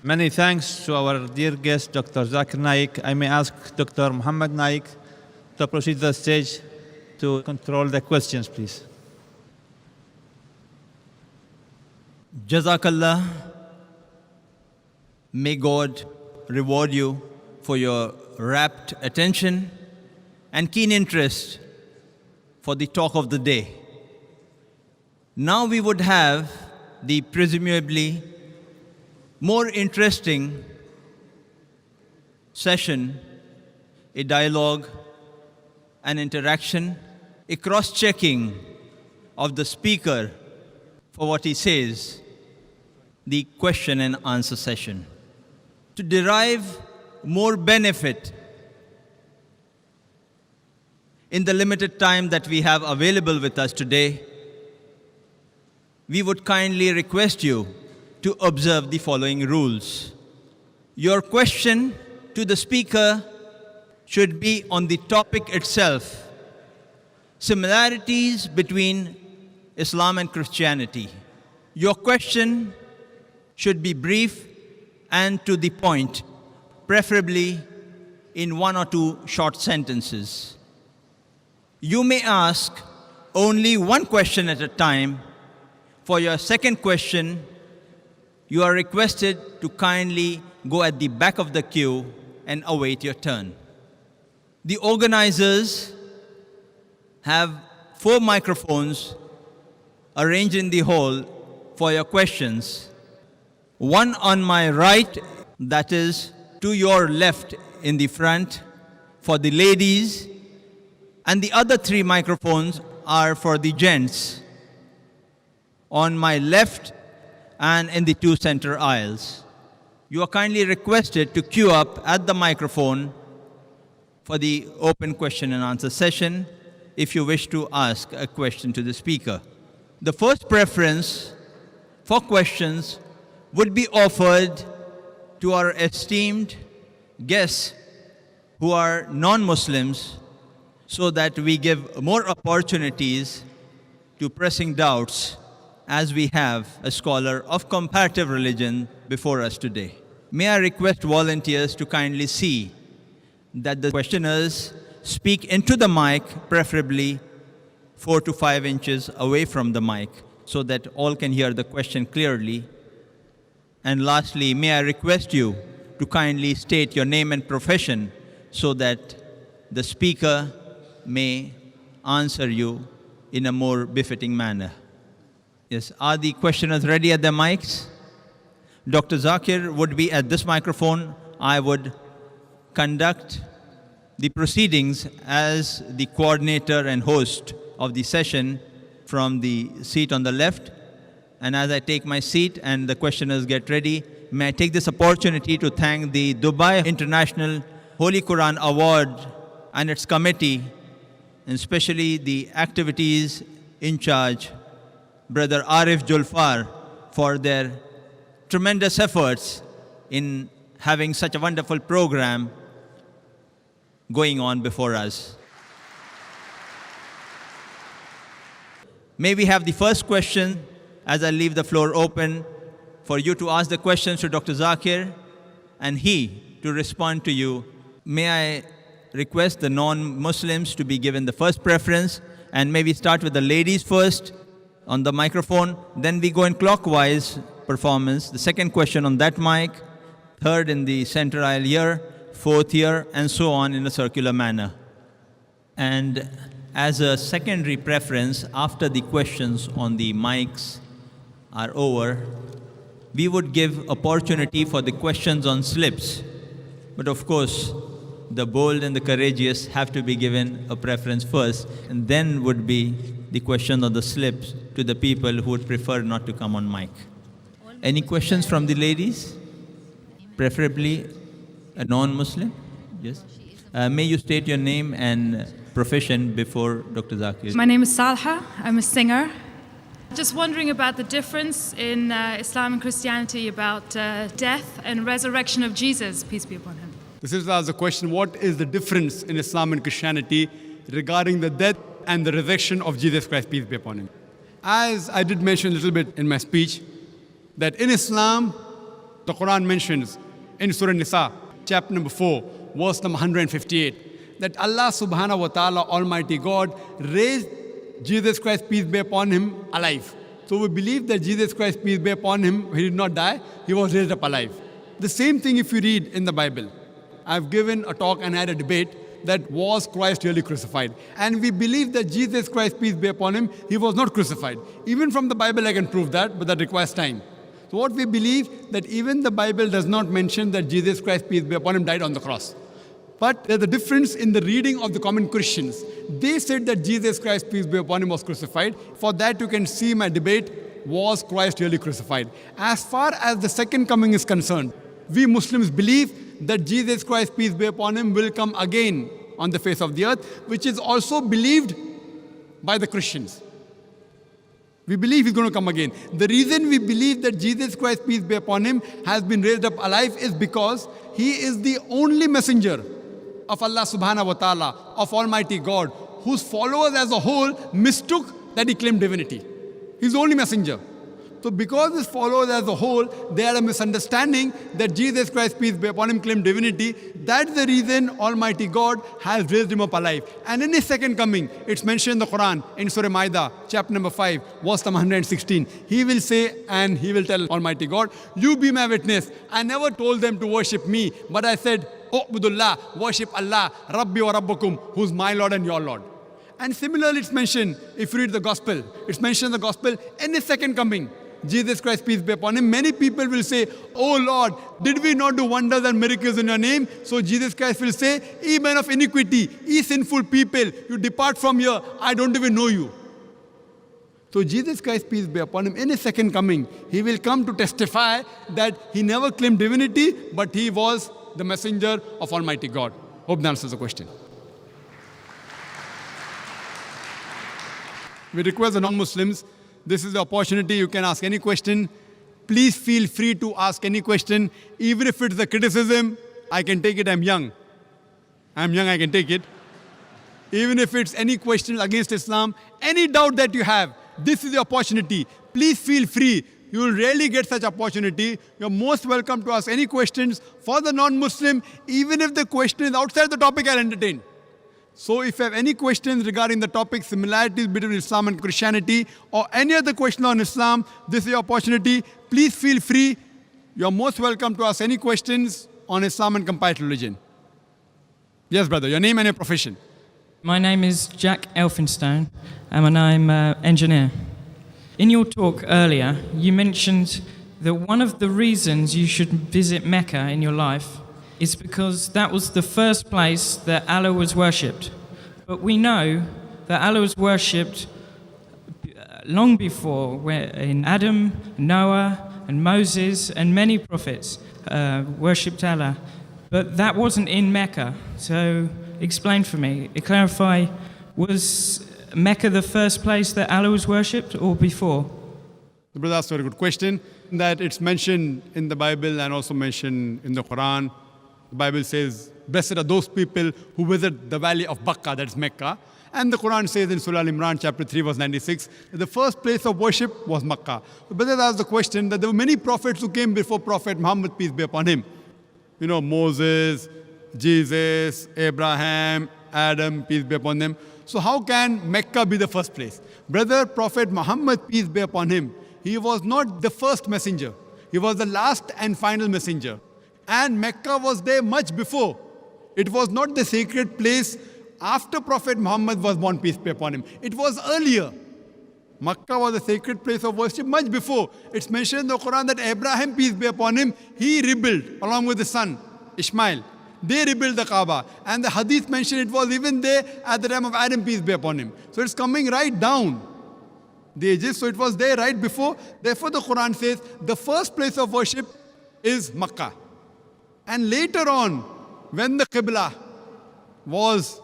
Many thanks to our dear guest, Dr. Zakir Naik. I may ask Dr. Muhammad Naik to proceed to the stage to control the questions, please. Jazakallah. May God reward you for your rapt attention and keen interest for the talk of the day. Now we would have the presumably more interesting session, a dialogue, an interaction, a cross-checking of the speaker for what he says, the question and answer session. To derive more benefit in the limited time that we have available with us today, we would kindly request you to observe the following rules. Your question to the speaker should be on the topic itself, similarities between Islam and Christianity. Your question should be brief and to the point, preferably in one or two short sentences. You may ask only one question at a time. For your second question, you are requested to kindly go at the back of the queue and await your turn. The organizers have 4 microphones arranged in the hall for your questions. One on my right, that is to your left in the front for the ladies, and the other 3 microphones are for the gents on my left and in the 2 center aisles. You are kindly requested to queue up at the microphone for the open question and answer session if you wish to ask a question to the speaker. The first preference for questions would be offered to our esteemed guests who are non-Muslims so that we give more opportunities to pressing doubts as we have a scholar of comparative religion before us today. May I request volunteers to kindly see that the questioners speak into the mic, preferably 4 to 5 inches away from the mic, so that all can hear the question clearly. And lastly, may I request you to kindly state your name and profession so that the speaker may answer you in a more befitting manner. Yes, are the questioners ready at their mics? Dr. Zakir would be at this microphone. I would conduct the proceedings as the coordinator and host of the session from the seat on the left. And as I take my seat and the questioners get ready, may I take this opportunity to thank the Dubai International Holy Quran Award and its committee, and especially the activities in charge, Brother Arif Julfar, for their tremendous efforts in having such a wonderful program going on before us. May we have the first question as I leave the floor open for you to ask the questions to Dr. Zakir and he to respond to you. May I request the non-Muslims to be given the first preference, and maybe start with the ladies first on the microphone, then we go in clockwise performance. The second question on that mic, third in the center aisle here, fourth here, and so on in a circular manner. And as a secondary preference, after the questions on the mics are over, we would give opportunity for the questions on slips. But of course, the bold and the courageous have to be given a preference first, and then would be the question on the slips to the people who would prefer not to come on mic. Any questions from the ladies? Preferably a non-Muslim? Yes. May you state your name and profession before Dr. Zakir. My name is Salha. I'm a singer. Just wondering about the difference in Islam and Christianity about death and resurrection of Jesus, peace be upon him. This is the question, what is the difference in Islam and Christianity regarding the death and the resurrection of Jesus Christ, peace be upon him? As I did mention a little bit in my speech, that in Islam, The Quran mentions in Surah Nisa, chapter number 4, verse number 158, that Allah subhanahu wa ta'ala, Almighty God, raised Jesus Christ, peace be upon him, alive. So we believe that Jesus Christ, peace be upon him, he did not die, he was raised up alive. The same thing if you read in the Bible. I've given a talk and had a debate that was Christ really crucified. And we believe that Jesus Christ, peace be upon him, he was not crucified. Even from the Bible I can prove that, but that requires time. So what we believe, that even the Bible does not mention that Jesus Christ, peace be upon him, died on the cross. But there's a difference in the reading of the common Christians. They said that Jesus Christ, peace be upon him, was crucified. For that you can see my debate, was Christ really crucified? As far as the second coming is concerned, we Muslims believe that Jesus Christ, peace be upon him, will come again on the face of the earth, which is also believed by the Christians. We believe he's going to come again. The reason we believe that Jesus Christ, peace be upon him, has been raised up alive is because he is the only messenger of Allah subhanahu wa ta'ala, of Almighty God, whose followers as a whole mistook that he claimed divinity. He's the only messenger. So because his followers as a whole, they had a misunderstanding that Jesus Christ, peace be upon him, claimed divinity. That's the reason Almighty God has raised him up alive. And in his second coming, it's mentioned in the Quran, in Surah Ma'idah, chapter number 5, verse number 116. He will say, and he will tell Almighty God, you be my witness. I never told them to worship me, but I said, U'budullah, worship Allah, Rabbi wa Rabbukum, who's my Lord and your Lord. And similarly, it's mentioned, if you read the Gospel, it's mentioned in the Gospel, in his second coming, Jesus Christ, peace be upon him, many people will say, oh Lord, did we not do wonders and miracles in your name? So Jesus Christ will say, ye men of iniquity, ye sinful people, you depart from here, I don't even know you. So Jesus Christ, peace be upon him, in his second coming, he will come to testify that he never claimed divinity, but he was the messenger of Almighty God. Hope that answers the question. We request the non-Muslims, this is the opportunity, you can ask any question. Please feel free to ask any question. Even if it's a criticism, I can take it, I'm young, I can take it. Even if it's any question against Islam, any doubt that you have, this is the opportunity. Please feel free. You will rarely get such opportunity. You're most welcome to ask any questions for the non-Muslim, even if the question is outside the topic I'll entertain. So if you have any questions regarding the topic, similarities between Islam and Christianity, or any other question on Islam, this is your opportunity. Please feel free. You're most welcome to ask any questions on Islam and comparative religion. Yes, brother, your name and your profession. My name is Jack Elphinstone, and I'm an engineer. In your talk earlier, you mentioned that one of the reasons you should visit Mecca in your life is because that was the first place that Allah was worshipped. But we know that Allah was worshipped long before, where in Adam, Noah, and Moses, and many prophets worshipped Allah. But that wasn't in Mecca. So explain for me, clarify, was Mecca the first place that Allah was worshipped or before? The brother asked a very good question, that it's mentioned in the Bible and also mentioned in the Quran. The Bible says, blessed are those people who visit the valley of Bakka, that's Mecca. And the Quran says in Surah Al-Imran, chapter 3, verse 96, that the first place of worship was Makkah. The brother asked the question that there were many prophets who came before Prophet Muhammad, peace be upon him. You know, Moses, Jesus, Abraham, Adam, peace be upon them. So how can Mecca be the first place? Brother, Prophet Muhammad, peace be upon him, he was not the first messenger. He was the last and final messenger. And Mecca was there much before. It was not the sacred place after Prophet Muhammad was born, peace be upon him. It was earlier. Makkah was a sacred place of worship much before. It's mentioned in the Quran that Abraham, peace be upon him, he rebuilt along with his son, Ishmael. They rebuilt the Kaaba. And the hadith mentioned it was even there at the time of Adam, peace be upon him. So it's coming right down the ages. So it was there right before. Therefore the Quran says the first place of worship is Makkah. And later on, when the Qibla was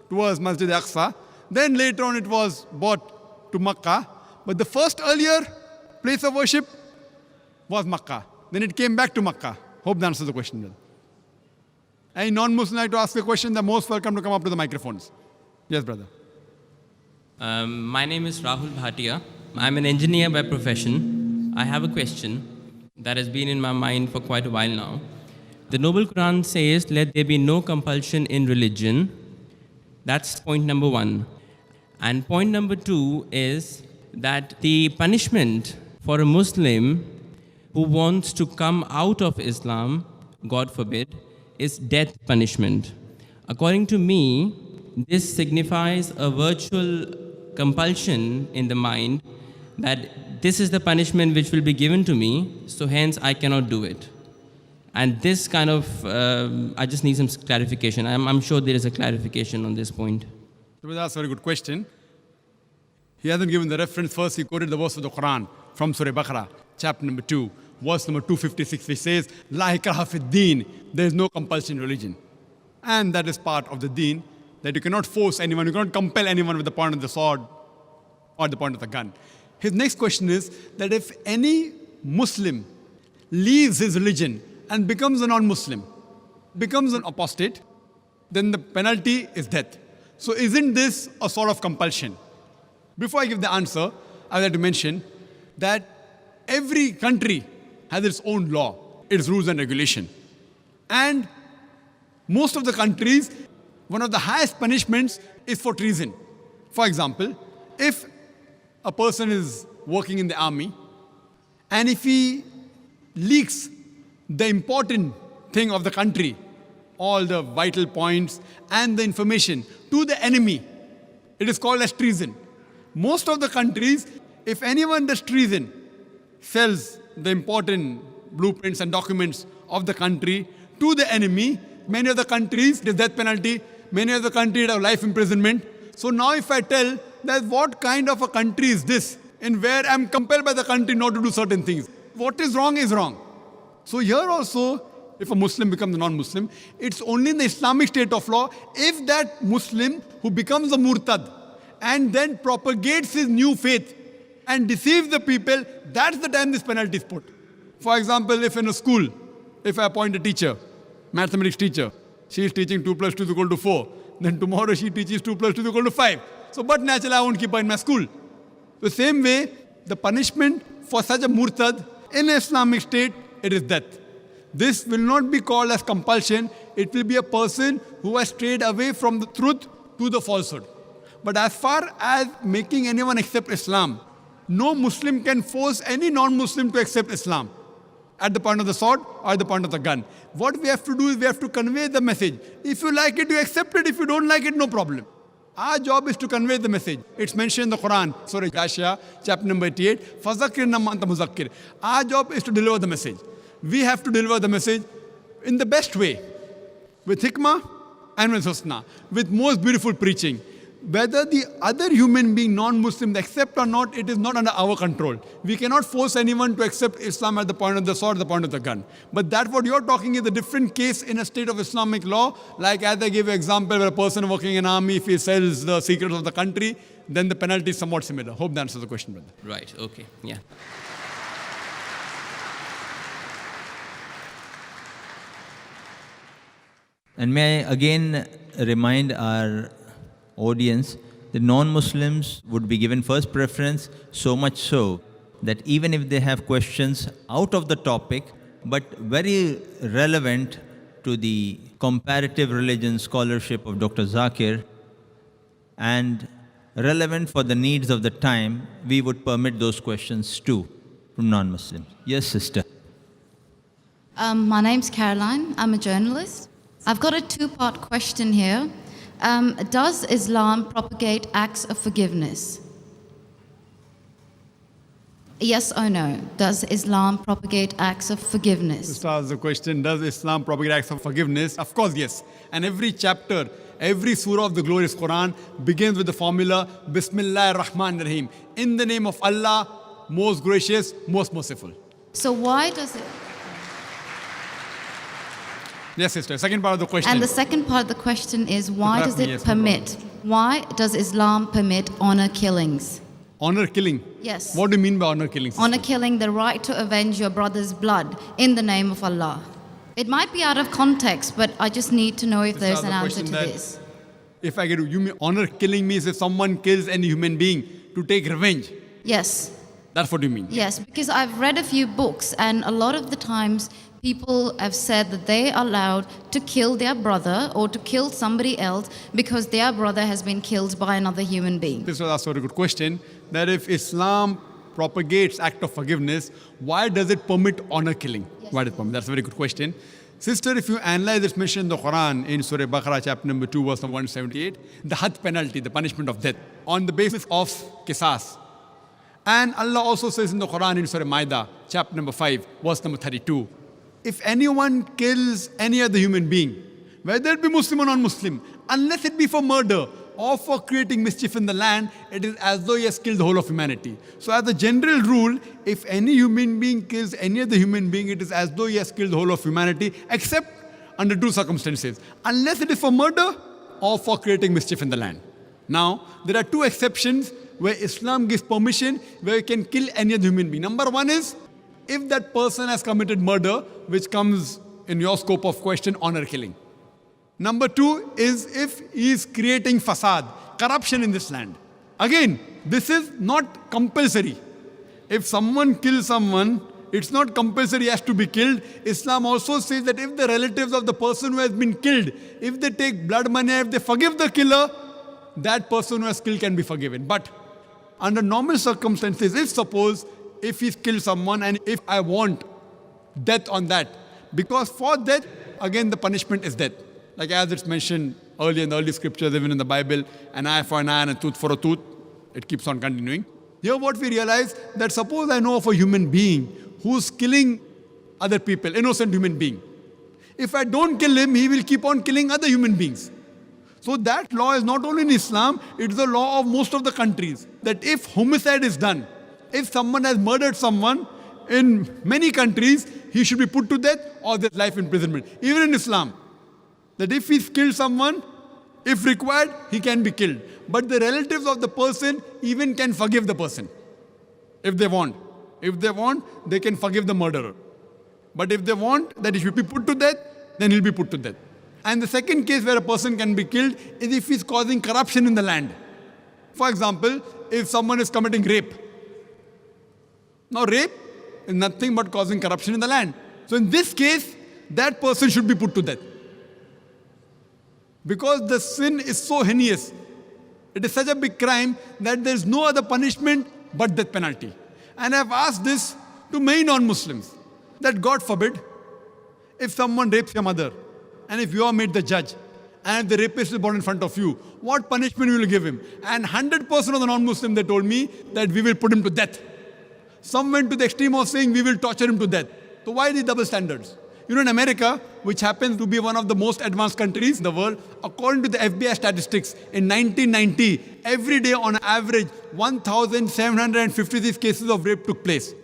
towards Masjid Aqsa, then later on it was brought to Makkah. But the first earlier place of worship was Makkah. Then it came back to Makkah. Hope that answers the question, brother. Any non-Muslim like to ask a question, they're most welcome to come up to the microphones. Yes, brother. My name is Rahul Bhatia. I'm an engineer by profession. I have a question. that has been in my mind for quite a while now. The Noble Quran says, let there be no compulsion in religion. That's point number one. And point number two is that the punishment for a Muslim who wants to come out of Islam, God forbid, is death punishment. According to me, this signifies a virtual compulsion in the mind that this is the punishment which will be given to me, so hence I cannot do it. And this kind of, I just need some clarification. I'm sure there is a clarification on this point. That's a very good question. He hasn't given the reference. First, he quoted the verse of the Quran from Surah Baqarah, chapter number 2, verse number 256, which says, La ikraha fid deen, there is no compulsion in religion. And that is part of the deen, that you cannot force anyone, you cannot compel anyone with the point of the sword or the point of the gun. His next question is that if any Muslim leaves his religion and becomes a non-Muslim, becomes an apostate, then the penalty is death. So isn't this a sort of compulsion? Before I give the answer, I would like to mention that every country has its own law, its rules and regulation. And most of the countries, one of the highest punishments is for treason. For example, if a person is working in the army and if he leaks the important thing of the country, all the vital points and the information to the enemy, it is called as treason. Most of the countries, if anyone does treason, sells the important blueprints and documents of the country to the enemy, many of the countries, it is death penalty, many of the countries have life imprisonment. So now if I tell that what kind of a country is this, in where I'm compelled by the country not to do certain things, what is wrong is wrong. So here also, if a Muslim becomes a non-Muslim, it's only in the Islamic state of law if that Muslim who becomes a murtad and then propagates his new faith and deceives the people, that's the time this penalty is put. For example, if in a school, if I appoint a teacher, mathematics teacher, she is teaching 2 plus 2 is equal to 4, then tomorrow she teaches 2 plus 2 is equal to 5. So, but naturally I won't keep her in my school. The same way, the punishment for such a murtad in Islamic state, it is death. This will not be called as compulsion. It will be a person who has strayed away from the truth to the falsehood. But as far as making anyone accept Islam, no Muslim can force any non-Muslim to accept Islam at the point of the sword or at the point of the gun. What we have to do is we have to convey the message. If you like it, you accept it. If you don't like it, no problem. Our job is to convey the message. It's mentioned in the Quran, Surah Ghashiyah, chapter number 88, فَذَكِّرْ نَمَّا أَنْتَ مُذَكِّرْ. Our job is to deliver the message. We have to deliver the message in the best way, with hikmah and with husna, with most beautiful preaching. Whether the other human being, non-Muslim, accept or not, it is not under our control. We cannot force anyone to accept Islam at the point of the sword, the point of the gun. But that what you're talking is a different case in a state of Islamic law. Like as I gave you an example where a person working in army, if he sells the secrets of the country, then the penalty is somewhat similar. Hope that answers the question, brother. Right, okay, yeah. And may I again remind our audience that non-Muslims would be given first preference, so much so that even if they have questions out of the topic, but very relevant to the comparative religion scholarship of Dr. Zakir and relevant for the needs of the time, we would permit those questions too from non-Muslims. Yes, sister. My name's Caroline. I'm a journalist. I've got a two-part question here. Does Islam propagate acts of forgiveness? Yes or no? Does Islam propagate acts of forgiveness? This was the question, does Islam propagate acts of forgiveness? Of course, yes. And every chapter, every surah of the glorious Quran begins with the formula, Bismillah ar-Rahman ar-Rahim. In the name of Allah, most gracious, most merciful. So why does it... Yes, sister. Second part of the question. And the second part of the question is, why does it Yes, no permit? Why does Islam permit honor killings? Honor killing? Yes. What do you mean by honor killing, sister? Honor killing, the right to avenge your brother's blood in the name of Allah. It might be out of context, but I just need to know if This there's is an the answer question to that- this. If I get you mean honor killing means if someone kills any human being to take revenge. Yes. That's what you mean. Yes, because I've read a few books, and a lot of the times people have said that they are allowed to kill their brother or to kill somebody else because their brother has been killed by another human being. This was also a very good question, that if Islam propagates act of forgiveness, why does it permit honor killing? Why does it permit? That's a very good question. Sister, if you analyze this mention in the Quran, in Surah Baqarah, chapter number 2, verse number 178, the had penalty, the punishment of death, on the basis of qisas. And Allah also says in the Quran, in Surah Ma'idah, chapter number 5, verse number 32, if anyone kills any other human being, whether it be Muslim or non-Muslim, unless it be for murder or for creating mischief in the land, it is as though he has killed the whole of humanity. So as a general rule, if any human being kills any other human being, it is as though he has killed the whole of humanity, except under two circumstances. Unless it is for murder or for creating mischief in the land. Now, there are two exceptions where Islam gives permission where you can kill any other human being. Number one is, if that person has committed murder, which comes in your scope of question, honor killing. Number two is if he is creating fasad, corruption in this land. Again, this is not compulsory. If someone kills someone, it's not compulsory he has to be killed. Islam also says that if the relatives of the person who has been killed, if they take blood money, if they forgive the killer, that person who has killed can be forgiven. But under normal circumstances, if he's killed someone and if I want death on that, because for death, again the punishment is death. Like as it's mentioned earlier in the early scriptures, even in the Bible, an eye for an eye and a tooth for a tooth. It keeps on continuing. Here what we realize, that suppose I know of a human being who's killing other people, innocent human being. If I don't kill him, he will keep on killing other human beings. So that law is not only in Islam, it's the law of most of the countries. That if homicide is done, if someone has murdered someone, in many countries, he should be put to death or there's life imprisonment. Even in Islam. That if he's killed someone, if required, he can be killed. But the relatives of the person even can forgive the person. If they want. If they want, they can forgive the murderer. But if they want that he should be put to death, then he'll be put to death. And the second case where a person can be killed is if he's causing corruption in the land. For example, if someone is committing rape. Now rape is nothing but causing corruption in the land. So in this case, that person should be put to death. Because the sin is so heinous. It is such a big crime that there is no other punishment but death penalty. And I've asked this to many non-Muslims. That God forbid, if someone rapes your mother, and if you are made the judge, and if the rapist is brought in front of you, what punishment will you give him? And 100% of the non-Muslims, they told me that we will put him to death. Some went to the extreme of saying we will torture him to death. So why these double standards? You know, in America, which happens to be one of the most advanced countries in the world, according to the FBI statistics, in 1990, every day on average, 1,756 cases of rape took place.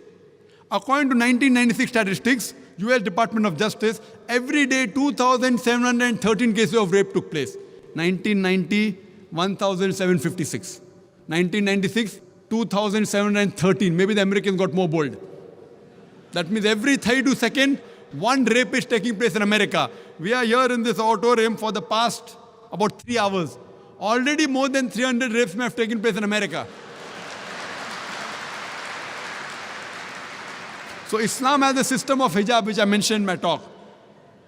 According to 1996 statistics, US Department of Justice, every day 2,713 cases of rape took place. 1990, 1,756. 1996, 2,713. Maybe the Americans got more bold. That means every 32 seconds, one rape is taking place in America. We are here in this auditorium for the past about 3 hours. Already more than 300 rapes may have taken place in America. So Islam has a system of hijab, which I mentioned in my talk.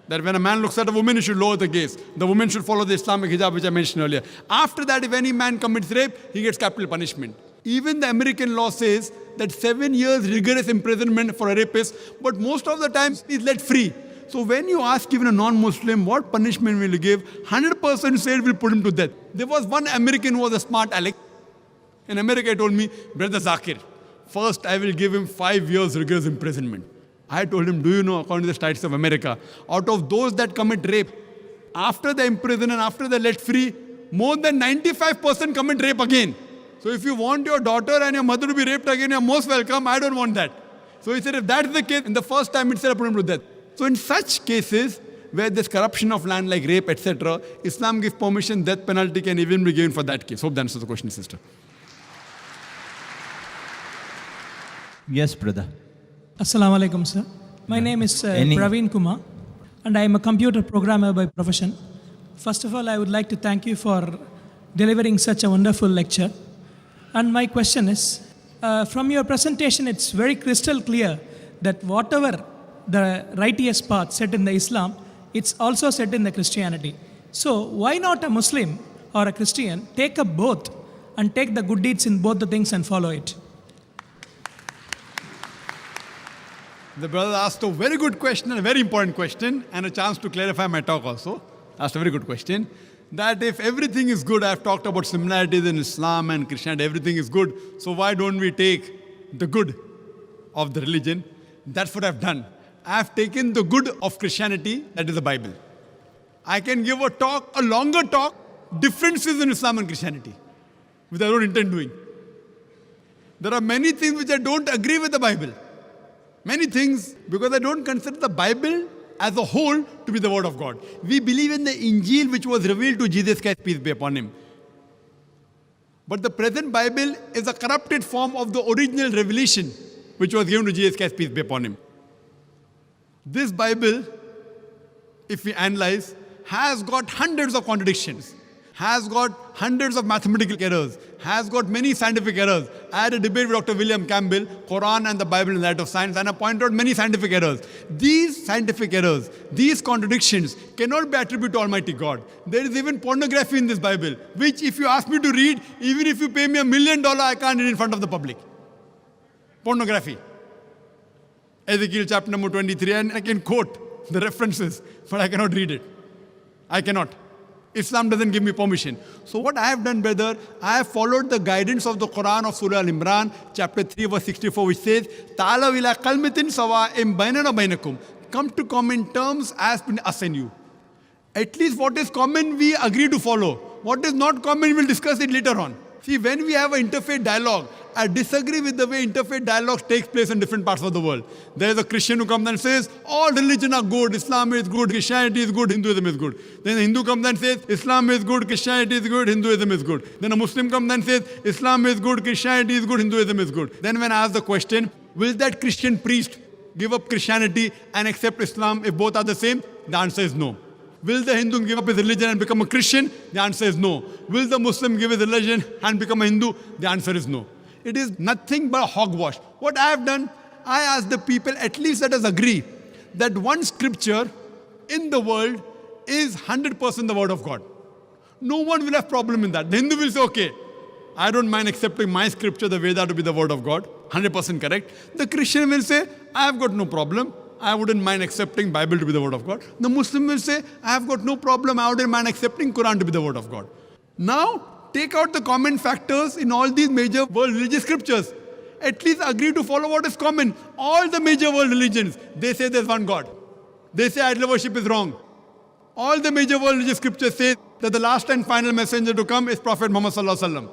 That when a man looks at a woman, he should lower the gaze. The woman should follow the Islamic hijab, which I mentioned earlier. After that, if any man commits rape, he gets capital punishment. Even the American law says that 7 years rigorous imprisonment for a rapist, but most of the time he's let free. So when you ask even a non-Muslim, what punishment will you give? 100% say we'll put him to death. There was one American who was a smart aleck. In America, he told me, Brother Zakir, first I will give him 5 years rigorous imprisonment. I told him, do you know, according to the statistics of America, out of those that commit rape, after they imprison and after they're let free, more than 95% commit rape again. So if you want your daughter and your mother to be raped again, you're most welcome. I don't want that. So he said, if that's the case, in the first time itself, put him to death. So in such cases, where there's corruption of land like rape, etc., Islam gives permission, death penalty can even be given for that case. Hope that answers the question, sister. Yes, brother. Assalamu alaikum, sir. My name is Praveen Kumar, and I am a computer programmer by profession. First of all, I would like to thank you for delivering such a wonderful lecture. And my question is, From your presentation, it's very crystal clear that whatever the righteous path set in the Islam, it's also set in the Christianity. So why not a Muslim or a Christian take up both and take the good deeds in both the things and follow it? The brother asked a very good question and a very important question, and a chance to clarify my talk also. Asked a very good question. That if everything is good, I've talked about similarities in Islam and Christianity, everything is good, so why don't we take the good of the religion? That's what I've done. I've taken the good of Christianity, that is the Bible. I can give a talk, a longer talk, differences in Islam and Christianity, which I don't intend doing. There are many things which I don't agree with the Bible. Many things, because I don't consider the Bible as a whole to be the word of God. We believe in the Injil which was revealed to Jesus Christ, peace be upon him. But the present Bible is a corrupted form of the original revelation which was given to Jesus Christ, peace be upon him. This Bible, if we analyze, has got hundreds of contradictions, has got hundreds of mathematical errors, has got many scientific errors. I had a debate with Dr. William Campbell, Quran and the Bible in the light of science, and I pointed out many scientific errors. These scientific errors, these contradictions cannot be attributed to Almighty God. There is even pornography in this Bible, which if you ask me to read, even if you pay me $1 million, I can't read in front of the public. Pornography. Ezekiel chapter number 23, and I can quote the references, but I cannot read it. I cannot. Islam doesn't give me permission. So what I have done, brother, I have followed the guidance of the Quran of Surah Al-Imran, chapter 3, verse 64, which says, Ta'ala ila kalmatin sawa'im bainana bainakum. Come to common terms as between us and you. At least what is common, we agree to follow. What is not common, we will discuss it later on. See, when we have an interfaith dialogue, I disagree with the way interfaith dialogue takes place in different parts of the world. There is a Christian who comes and says, all religions are good, Islam is good, Christianity is good, Hinduism is good. Then a Hindu comes and says, Islam is good, Christianity is good, Hinduism is good. Then a Muslim comes and says, Islam is good, Christianity is good, Hinduism is good. Then when I ask the question, will that Christian priest give up Christianity and accept Islam if both are the same? The answer is no. Will the Hindu give up his religion and become a Christian? The answer is no. Will the Muslim give his religion and become a Hindu? The answer is no. It is nothing but hogwash. What I have done, I asked the people, at least let us agree that one scripture in the world is 100% the word of God. No one will have problem in that. The Hindu will say, okay, I don't mind accepting my scripture, the Veda, to be the word of God. 100% correct. The Christian will say, I have got no problem. I wouldn't mind accepting Bible to be the word of God. The Muslim will say, I have got no problem. I wouldn't mind accepting Quran to be the word of God. Now, take out the common factors in all these major world religious scriptures. At least agree to follow what is common. All the major world religions, they say there's one God. They say idol worship is wrong. All the major world religious scriptures say that the last and final messenger to come is Prophet Muhammad Sallallahu Alaihi Wasallam.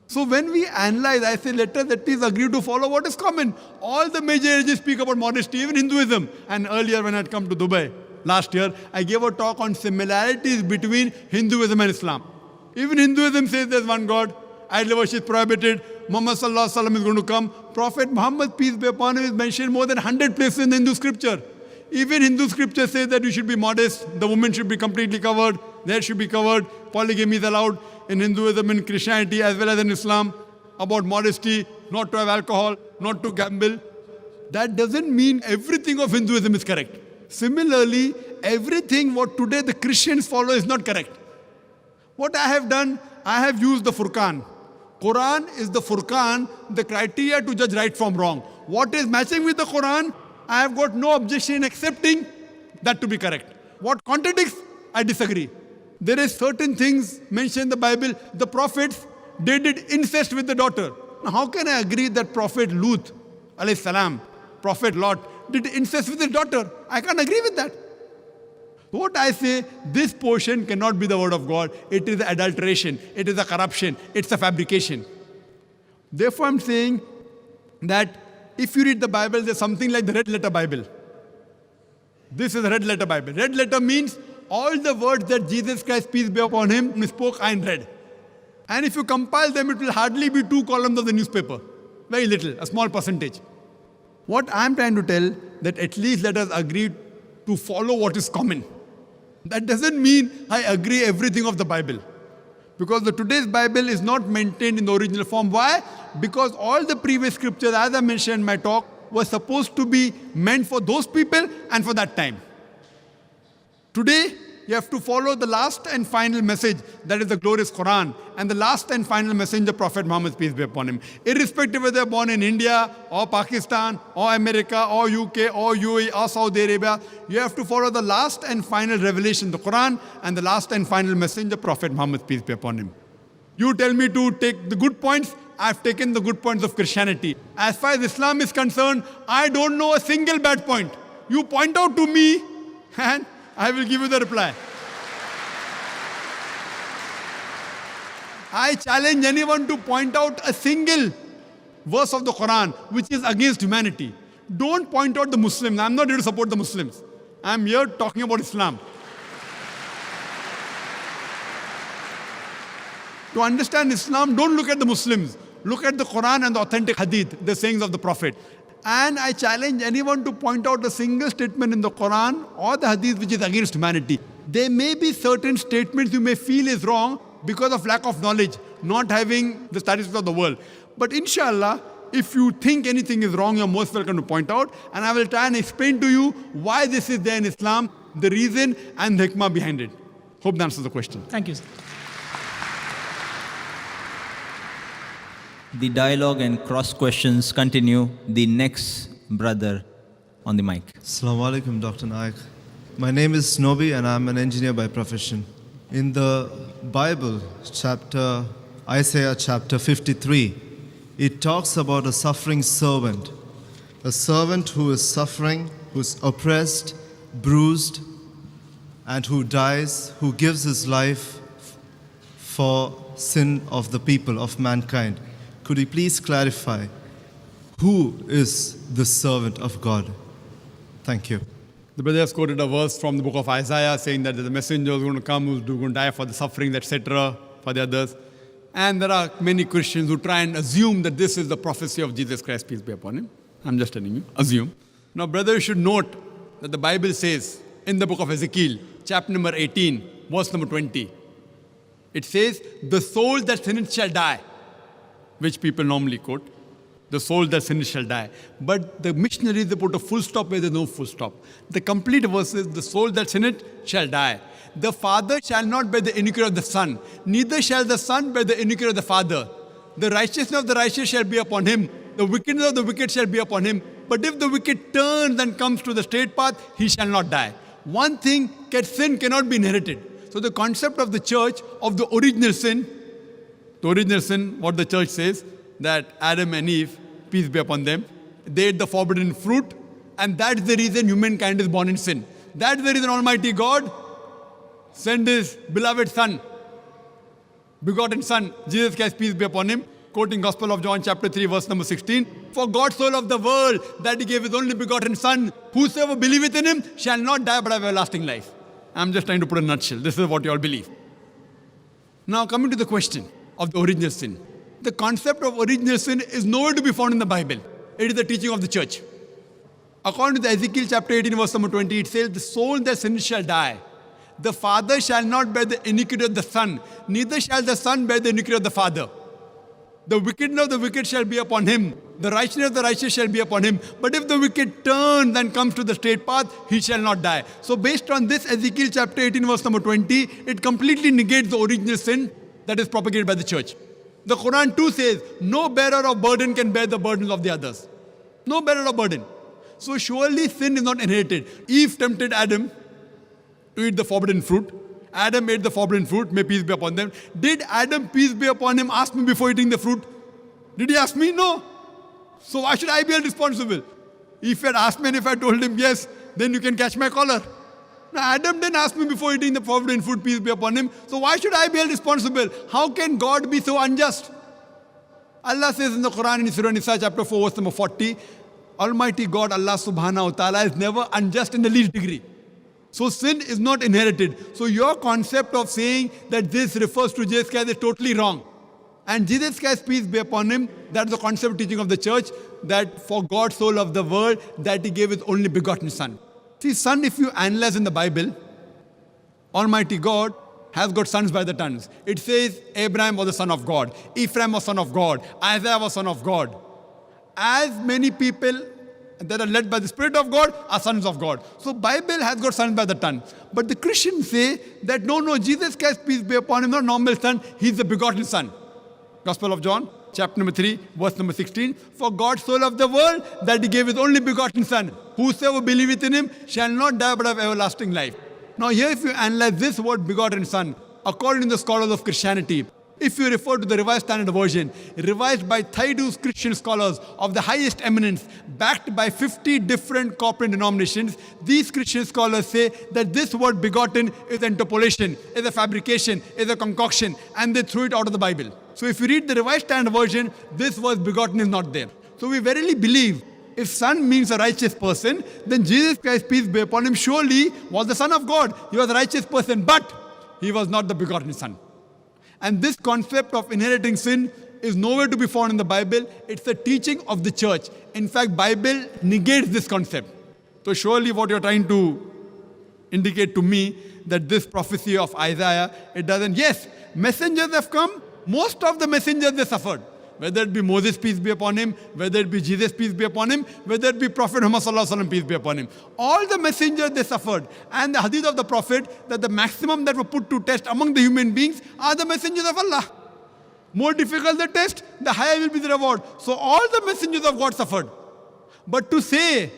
So when we analyze, I say, let us at least agree to follow what is common. All the major religions speak about modesty, even Hinduism. And earlier when I had come to Dubai, last year, I gave a talk on similarities between Hinduism and Islam. Even Hinduism says there's one God, idol worship is prohibited, Muhammad Sallallahu Alaihi Wasallam is going to come. Prophet Muhammad, peace be upon him, is mentioned more than 100 places in the Hindu scripture. Even Hindu scripture says that you should be modest, the woman should be completely covered, there should be covered, polygamy is allowed in Hinduism and Christianity as well as in Islam, about modesty, not to have alcohol, not to gamble. That doesn't mean everything of Hinduism is correct. Similarly, everything what today the Christians follow is not correct. What I have done, I have used the Furqan. Quran is the Furqan, the criteria to judge right from wrong. What is matching with the Quran, I have got no objection in accepting that to be correct. What contradicts, I disagree. There is certain things mentioned in the Bible. The prophets, they did incest with the daughter. Now how can I agree that Prophet Lut, alayhi salam, Prophet Lot, did incest with his daughter? I can't agree with that. What I say, this portion cannot be the word of God. It is adulteration. It is a corruption. It's a fabrication. Therefore, I'm saying that if you read the Bible, there's something like the red letter Bible. This is a red letter Bible. Red letter means all the words that Jesus Christ, peace be upon him, spoke are in red. And if you compile them, it will hardly be 2 columns of the newspaper. Very little, a small percentage. What I'm trying to tell, that at least let us agree to follow what is common. That doesn't mean I agree everything of the Bible. Because the today's Bible is not maintained in the original form. Why? Because all the previous scriptures, as I mentioned in my talk, were supposed to be meant for those people and for that time. Today, you have to follow the last and final message, that is the glorious Quran, and the last and final messenger, Prophet Muhammad, peace be upon him. Irrespective whether they're born in India, or Pakistan, or America, or UK, or UAE, or Saudi Arabia, you have to follow the last and final revelation, the Quran, and the last and final messenger, Prophet Muhammad, peace be upon him. You tell me to take the good points, I've taken the good points of Christianity. As far as Islam is concerned, I don't know a single bad point. You point out to me, and I will give you the reply. I challenge anyone to point out a single verse of the Quran which is against humanity. Don't point out the Muslims. I'm not here to support the Muslims. I'm here talking about Islam. To understand Islam, don't look at the Muslims. Look at the Quran and the authentic hadith, the sayings of the Prophet. And I challenge anyone to point out a single statement in the Quran or the hadith which is against humanity. There may be certain statements you may feel is wrong because of lack of knowledge, not having the statistics of the world. But inshallah, if you think anything is wrong, you're most welcome to point out. And I will try and explain to you why this is there in Islam, the reason and the hikmah behind it. Hope that answers the question. Thank you, sir. The dialogue and cross questions continue. The next brother on the mic. Assalamu alaikum, Dr. Naik. My name is Nobi and I'm an engineer by profession. In the Bible, Isaiah chapter 53, it talks about a suffering servant. A servant who is suffering, who's oppressed, bruised, and who dies, who gives his life for sin of the people, of mankind. Could you please clarify who is the servant of God? Thank you. The brother has quoted a verse from the book of Isaiah saying that the messenger is going to come, who's going to die for the sufferings, etc., for the others. And there are many Christians who try and assume that this is the prophecy of Jesus Christ, peace be upon him. I'm just telling you, assume. Now, brother, you should note that the Bible says in the book of Ezekiel, chapter number 18, verse number 20, it says, the soul that sinneth shall die, which people normally quote. The soul that sinneth shall die. But the missionaries, they put a full stop where there's no full stop. The complete verse is, the soul that sinneth shall die. The father shall not bear the iniquity of the son, neither shall the son bear the iniquity of the father. The righteousness of the righteous shall be upon him, the wickedness of the wicked shall be upon him. But if the wicked turns and comes to the straight path, he shall not die. One thing, sin cannot be inherited. So the concept of the church, of the original sin, what the church says, that Adam and Eve, peace be upon them, they ate the forbidden fruit, and that's the reason humankind is born in sin. That's the reason Almighty God sent His beloved Son, begotten Son, Jesus Christ, peace be upon Him, quoting Gospel of John chapter 3, verse number 16. For God so loved the world that He gave His only begotten Son. Whosoever believeth in Him shall not die but have everlasting life. I'm just trying to put a nutshell. This is what you all believe. Now coming to the question of the original sin. The concept of original sin is nowhere to be found in the Bible. It is the teaching of the church. According to the Ezekiel chapter 18, verse number 20, it says, the soul that sins shall die. The father shall not bear the iniquity of the son, neither shall the son bear the iniquity of the father. The wickedness of the wicked shall be upon him. The righteousness of the righteous shall be upon him. But if the wicked turns and comes to the straight path, he shall not die. So based on this Ezekiel chapter 18, verse number 20, it completely negates the original sin that is propagated by the church. The Quran too says, no bearer of burden can bear the burdens of the others. No bearer of burden. So surely sin is not inherited. Eve tempted Adam to eat the forbidden fruit. Adam ate the forbidden fruit, may peace be upon them. Did Adam, peace be upon him, ask me before eating the fruit? Did he ask me? No. So why should I be held responsible? If he had asked me and if I told him yes, then you can catch my collar. Now Adam didn't ask me before eating the forbidden fruit, peace be upon him. So why should I be held responsible? How can God be so unjust? Allah says in the Quran in Surah Nisa chapter 4 verse number 40, Almighty God, Allah subhanahu wa ta'ala, is never unjust in the least degree. So sin is not inherited. So your concept of saying that this refers to Jesus Christ is totally wrong. And Jesus Christ, peace be upon him, that's the concept teaching of the church, that for God so loved the world that He gave His only begotten Son. See, son, if you analyze in the Bible, Almighty God has got sons by the tons. It says Abraham was the son of God, Ephraim was son of God, Isaiah was son of God. As many people that are led by the Spirit of God are sons of God. So Bible has got sons by the ton. But the Christians say that no, Jesus Christ, peace be upon him, not normal son, he's the begotten son. Gospel of John, chapter number 3, verse number 16. For God so loved the world that he gave his only begotten son. Whosoever believeth in him shall not die but have everlasting life. Now here if you analyze this word begotten son, according to the scholars of Christianity, if you refer to the Revised Standard Version, revised by Thaydu's Christian scholars of the highest eminence, backed by 50 different corporate denominations, these Christian scholars say that this word begotten is interpolation, is a fabrication, is a concoction, and they threw it out of the Bible. So if you read the Revised Standard Version, this word begotten is not there. So we verily believe if son means a righteous person, then Jesus Christ, peace be upon him, surely was the Son of God. He was a righteous person, but he was not the begotten son. And this concept of inheriting sin is nowhere to be found in the Bible. It's the teaching of the church. In fact, Bible negates this concept. So surely what you're trying to indicate to me that this prophecy of Isaiah, it doesn't. Yes, messengers have come. Most of the messengers, they suffered. Whether it be Moses, peace be upon him, whether it be Jesus, peace be upon him, whether it be Prophet Muhammad sallallahu alaihi wasallam, peace be upon him. All the messengers, they suffered. And the hadith of the Prophet, that the maximum that were put to test among the human beings are the messengers of Allah. More difficult the test, the higher will be the reward. So all the messengers of God suffered. But to say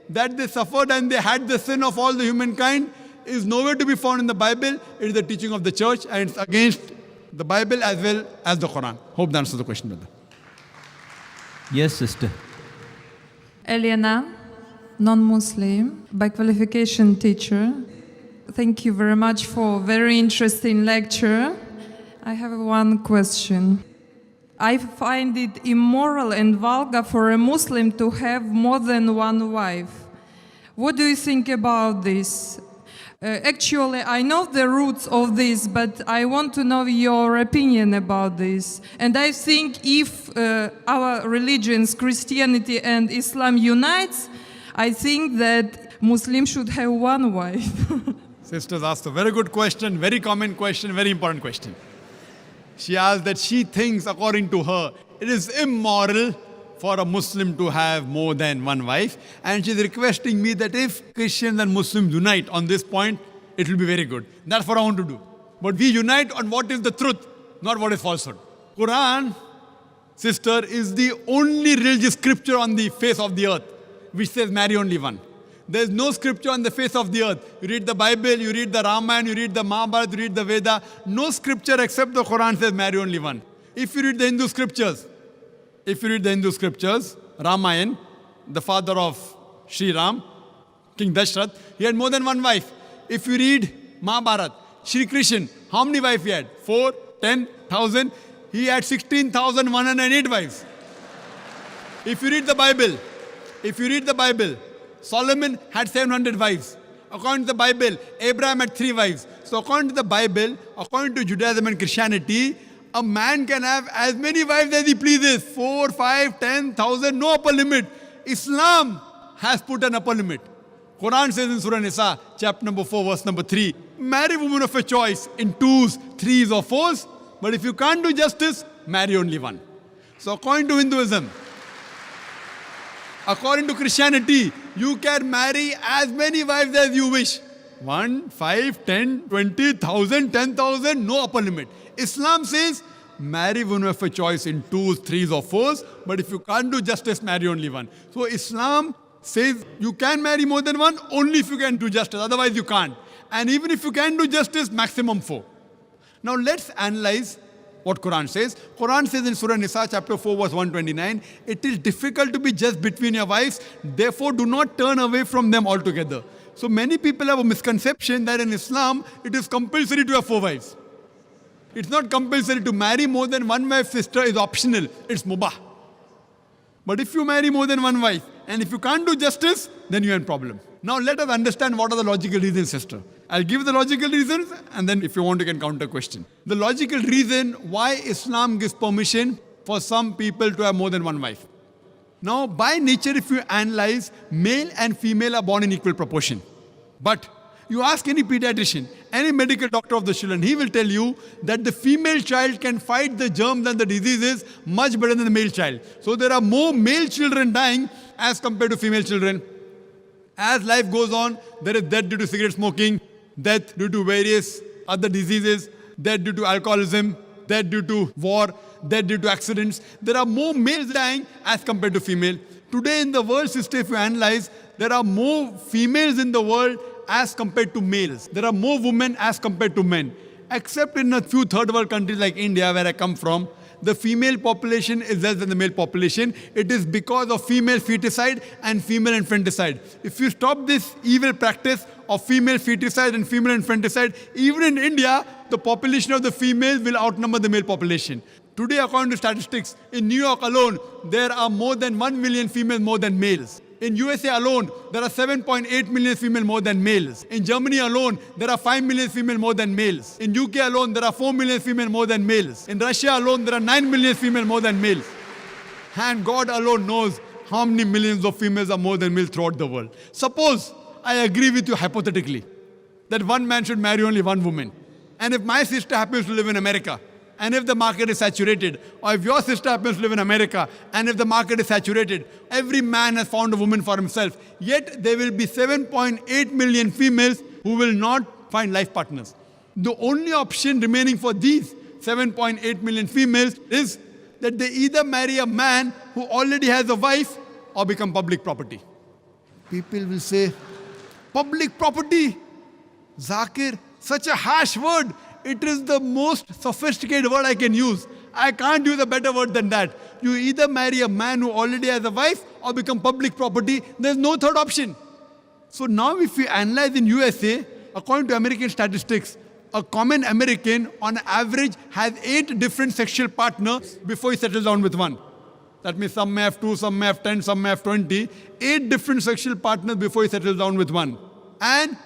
that they suffered and they had the sin of all the humankind is nowhere to be found in the Bible. It is the teaching of the church and it's against the Bible as well as the Quran. Hope that answers the question, brother. Yes, sister. Eliana, non-Muslim, by qualification teacher. Thank you very much for very interesting lecture. I have one question. I find it immoral and vulgar for a Muslim to have more than one wife. What do you think about this? Actually, I know the roots of this, but I want to know your opinion about this. And I think if our religions, Christianity and Islam unites, I think that Muslims should have one wife. Sisters asked a very good question, very common question, very important question. She asked that she thinks, according to her, it is immoral for a Muslim to have more than one wife. And she's requesting me that if Christians and Muslims unite on this point, it will be very good. That's what I want to do. But we unite on what is the truth, not what is falsehood. Quran, sister, is the only religious scripture on the face of the earth which says marry only one. There is no scripture on the face of the earth. You read the Bible, you read the Ramayana, you read the Mahabharata, you read the Veda. No scripture except the Quran says marry only one. If you read the Hindu scriptures, Ramayana, the father of Sri Ram, King Dashrath, he had more than one wife. If you read Mahabharata, Sri Krishna, how many wives he had? 4, 10,000. He had 16,108 wives. If you read the Bible, Solomon had 700 wives. According to the Bible, Abraham had 3 wives. So according to the Bible, according to Judaism and Christianity, a man can have as many wives as he pleases. 4, 5, 10,000, no upper limit. Islam has put an upper limit. Quran says in Surah Nisa, chapter number 4, verse number 3, marry women of your choice in 2s, 3s or 4s. But if you can't do justice, marry only one. So according to Hinduism, according to Christianity, you can marry as many wives as you wish. 1, 5, 10, 20,000, 10,000, no upper limit. Islam says, marry women of your choice in 2s, 3s or 4s, but if you can't do justice, marry only one. So Islam says you can marry more than one only if you can do justice, otherwise you can't. And even if you can do justice, maximum 4. Now let's analyze what Quran says. Quran says in Surah Nisa, chapter 4, verse 129, it is difficult to be just between your wives, therefore do not turn away from them altogether. So many people have a misconception that in Islam, it is compulsory to have 4 wives. It's not compulsory to marry more than one wife, sister, is optional. It's mubah. But if you marry more than one wife, and if you can't do justice, then you have a problem. Now let us understand what are the logical reasons, sister. I'll give the logical reasons, and then if you want, you can counter question. The logical reason why Islam gives permission for some people to have more than one wife. Now, by nature, if you analyze, male and female are born in equal proportion. But you ask any pediatrician, any medical doctor of the children, he will tell you that the female child can fight the germs and the diseases much better than the male child. So there are more male children dying as compared to female children. As life goes on, there is death due to cigarette smoking, death due to various other diseases, death due to alcoholism, death due to war, death due to accidents. There are more males dying as compared to female. Today in the world system, if you analyze, there are more females in the world as compared to males. There are more women as compared to men. Except in a few third world countries like India, where I come from, the female population is less than the male population. It is because of female feticide and female infanticide. If you stop this evil practice of female feticide and female infanticide, even in India, the population of the females will outnumber the male population. Today, according to statistics, in New York alone, there are more than 1 million females more than males. In USA alone, there are 7.8 million females more than males. In Germany alone, there are 5 million females more than males. In UK alone, there are 4 million females more than males. In Russia alone, there are 9 million females more than males. And God alone knows how many millions of females are more than males throughout the world. Suppose I agree with you hypothetically that one man should marry only one woman. And if my sister happens to live in America, and if the market is saturated, or if your sister happens to live in America, and if the market is saturated, every man has found a woman for himself. Yet there will be 7.8 million females who will not find life partners. The only option remaining for these 7.8 million females is that they either marry a man who already has a wife or become public property. People will say, public property? Zakir, such a harsh word. It is the most sophisticated word I can use. I can't use a better word than that. You either marry a man who already has a wife or become public property. There's no third option. So now if we analyze in USA, according to American statistics, a common American on average has 8 different sexual partners before he settles down with one. That means some may have 2, some may have 10, some may have 20. 8 different sexual partners before he settles down with one. And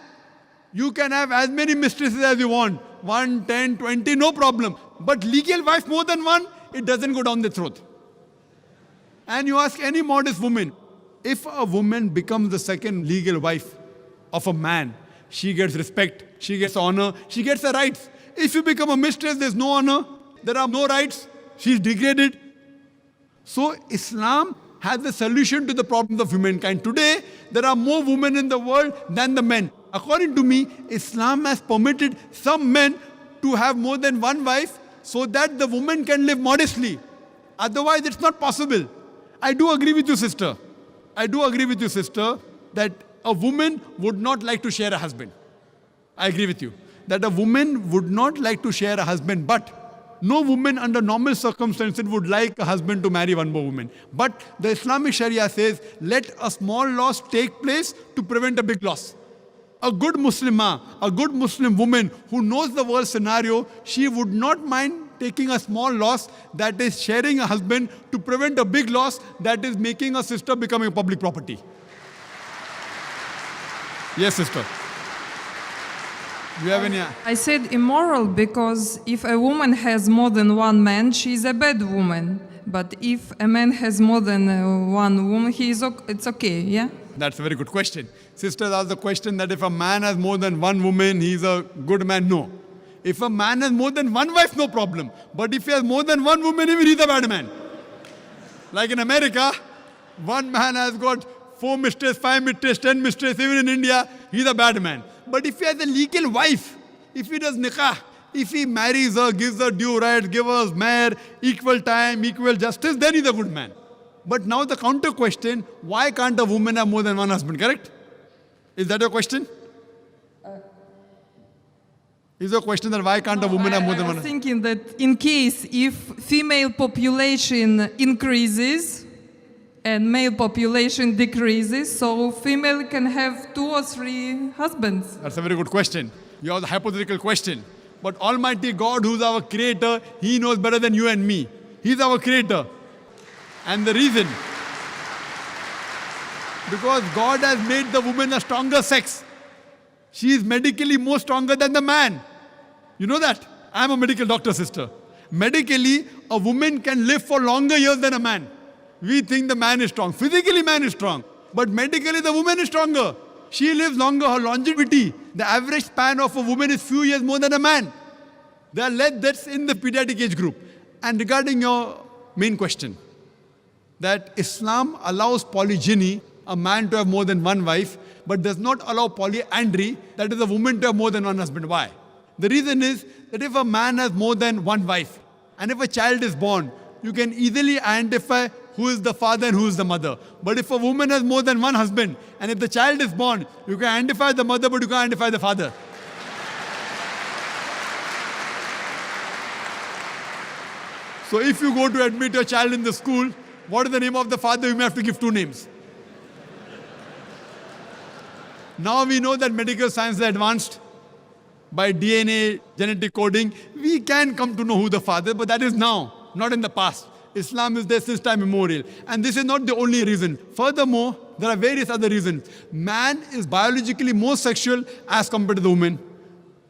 you can have as many mistresses as you want. 1, 10, 20, no problem. But legal wife more than one, it doesn't go down the throat. And you ask any modest woman, if a woman becomes the second legal wife of a man, she gets respect, she gets honor, she gets her rights. If you become a mistress, there's no honor, there are no rights, she's degraded. So Islam has the solution to the problems of humankind. Today, there are more women in the world than the men. According to me, Islam has permitted some men to have more than one wife so that the woman can live modestly. Otherwise, it's not possible. I do agree with you, sister. I do agree with you, sister, that a woman would not like to share a husband. I agree with you. That a woman would not like to share a husband, but no woman under normal circumstances would like a husband to marry one more woman. But the Islamic Sharia says, let a small loss take place to prevent a big loss. A good Muslimah, a good Muslim woman who knows the world scenario, she would not mind taking a small loss, that is sharing a husband, to prevent a big loss, that is making a sister becoming a public property. Yes, sister. Do you have any? I said immoral because if a woman has more than one man, she is a bad woman. But if a man has more than one woman, it's okay, yeah? That's a very good question. Sisters asked the question that if a man has more than one woman, he's a good man. No. If a man has more than one wife, no problem. But if he has more than one woman, even he's a bad man. Like in America, one man has got 4 mistresses, 5 mistresses, 10 mistresses. Even in India, he's a bad man. But if he has a legal wife, if he does nikah, if he marries her, gives her due rights, gives her mahr, equal time, equal justice, then he's a good man. But now the counter question, why can't a woman have more than one husband, correct? Is that your question? Is your question that why can't a woman have more than one? I was thinking that in case if female population increases and male population decreases, so female can have 2 or 3 husbands. That's a very good question. You have the hypothetical question. But Almighty God, who's our creator, He knows better than you and me. He's our creator. And the reason, because God has made the woman a stronger sex. She is medically more stronger than the man. You know that? I'm a medical doctor, sister. Medically, a woman can live for longer years than a man. We think the man is strong. Physically, man is strong. But medically, the woman is stronger. She lives longer, her longevity. The average span of a woman is few years more than a man. There are less deaths in the pediatric age group. And regarding your main question, that Islam allows polygyny, a man to have more than one wife, but does not allow polyandry, that is a woman to have more than one husband. Why? The reason is that if a man has more than one wife, and if a child is born, you can easily identify who is the father and who is the mother. But if a woman has more than one husband, and if the child is born, you can identify the mother, but you can't identify the father. So if you go to admit your child in the school, what is the name of the father? You may have to give two names. Now we know that medical science is advanced. By DNA, genetic coding, we can come to know who the father, but that is now, not in the past. Islam is there since time immemorial. And this is not the only reason. Furthermore, there are various other reasons. Man is biologically more sexual as compared to the woman.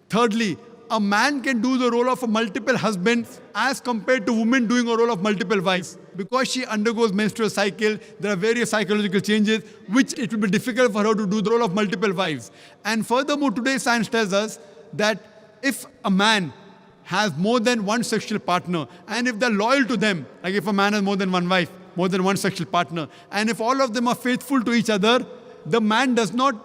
Thirdly, a man can do the role of a multiple husband as compared to women doing a role of multiple wives. Because she undergoes menstrual cycle, there are various psychological changes which it will be difficult for her to do the role of multiple wives. And furthermore, today's science tells us that if a man has more than one sexual partner, and if they're loyal to them, like if a man has more than one wife, more than one sexual partner, and if all of them are faithful to each other, the man does not,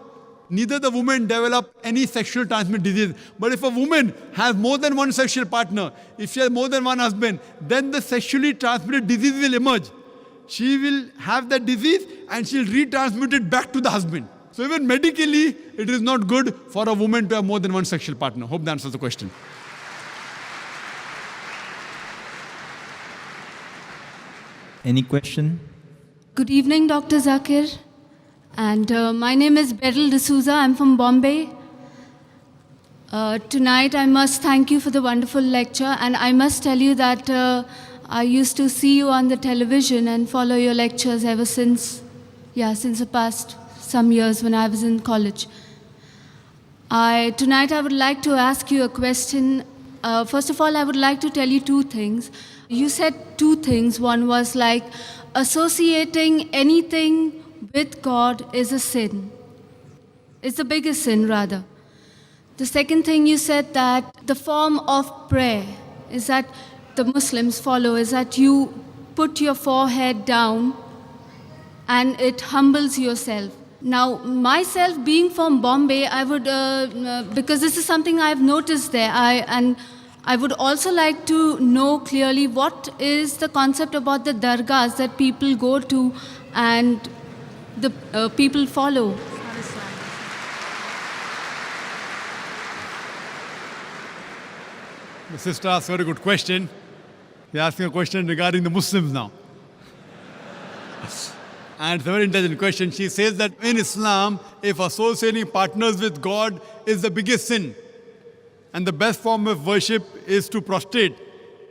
neither the woman develop any sexual transmitted disease. But if a woman has more than one sexual partner, if she has more than one husband, then the sexually transmitted disease will emerge. She will have that disease and she'll retransmit it back to the husband. So even medically, it is not good for a woman to have more than one sexual partner. Hope that answers the question. Any question? Good evening, Dr. Zakir. And my name is Beryl D'Souza. I'm from Bombay. Tonight, I must thank you for the wonderful lecture. And I must tell you that I used to see you on the television and follow your lectures ever since the past some years when I was in college. Tonight I would like to ask you a question. First of all, I would like to tell you two things. You said two things. One was like associating anything with God is a sin. It's the biggest sin, rather. The second thing you said, that the form of prayer is that the Muslims follow, is that you put your forehead down and it humbles yourself. Now, myself being from Bombay, I would, because this is something I've noticed there, and I would also like to know clearly what is the concept about the dargahs that people go to and the people follow. The sister asked a very good question. You're asking a question regarding the Muslims now. And it's a very intelligent question. She says that in Islam, if associating partners with God is the biggest sin, and the best form of worship is to prostrate,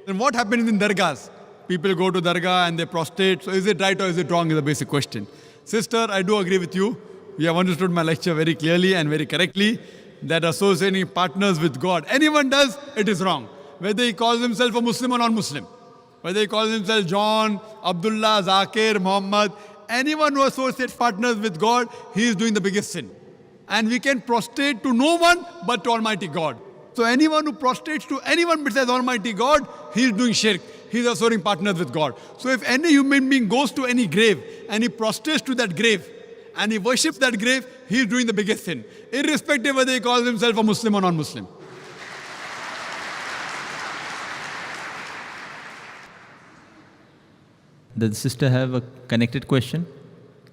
then what happens in dargahs? People go to dargah and they prostrate. So is it right or is it wrong is the basic question. Sister, I do agree with you. You have understood my lecture very clearly and very correctly, that associating partners with God, anyone does, it is wrong. Whether he calls himself a Muslim or non-Muslim, whether he calls himself John, Abdullah, Zakir, Muhammad, anyone who associates partners with God, he is doing the biggest sin. And we can prostrate to no one but to Almighty God. So anyone who prostrates to anyone besides Almighty God, he is doing shirk. He is associating partners with God. So if any human being goes to any grave and he prostrates to that grave and he worships that grave, he is doing the biggest sin, irrespective whether he calls himself a Muslim or non-Muslim. Does the sister have a connected question?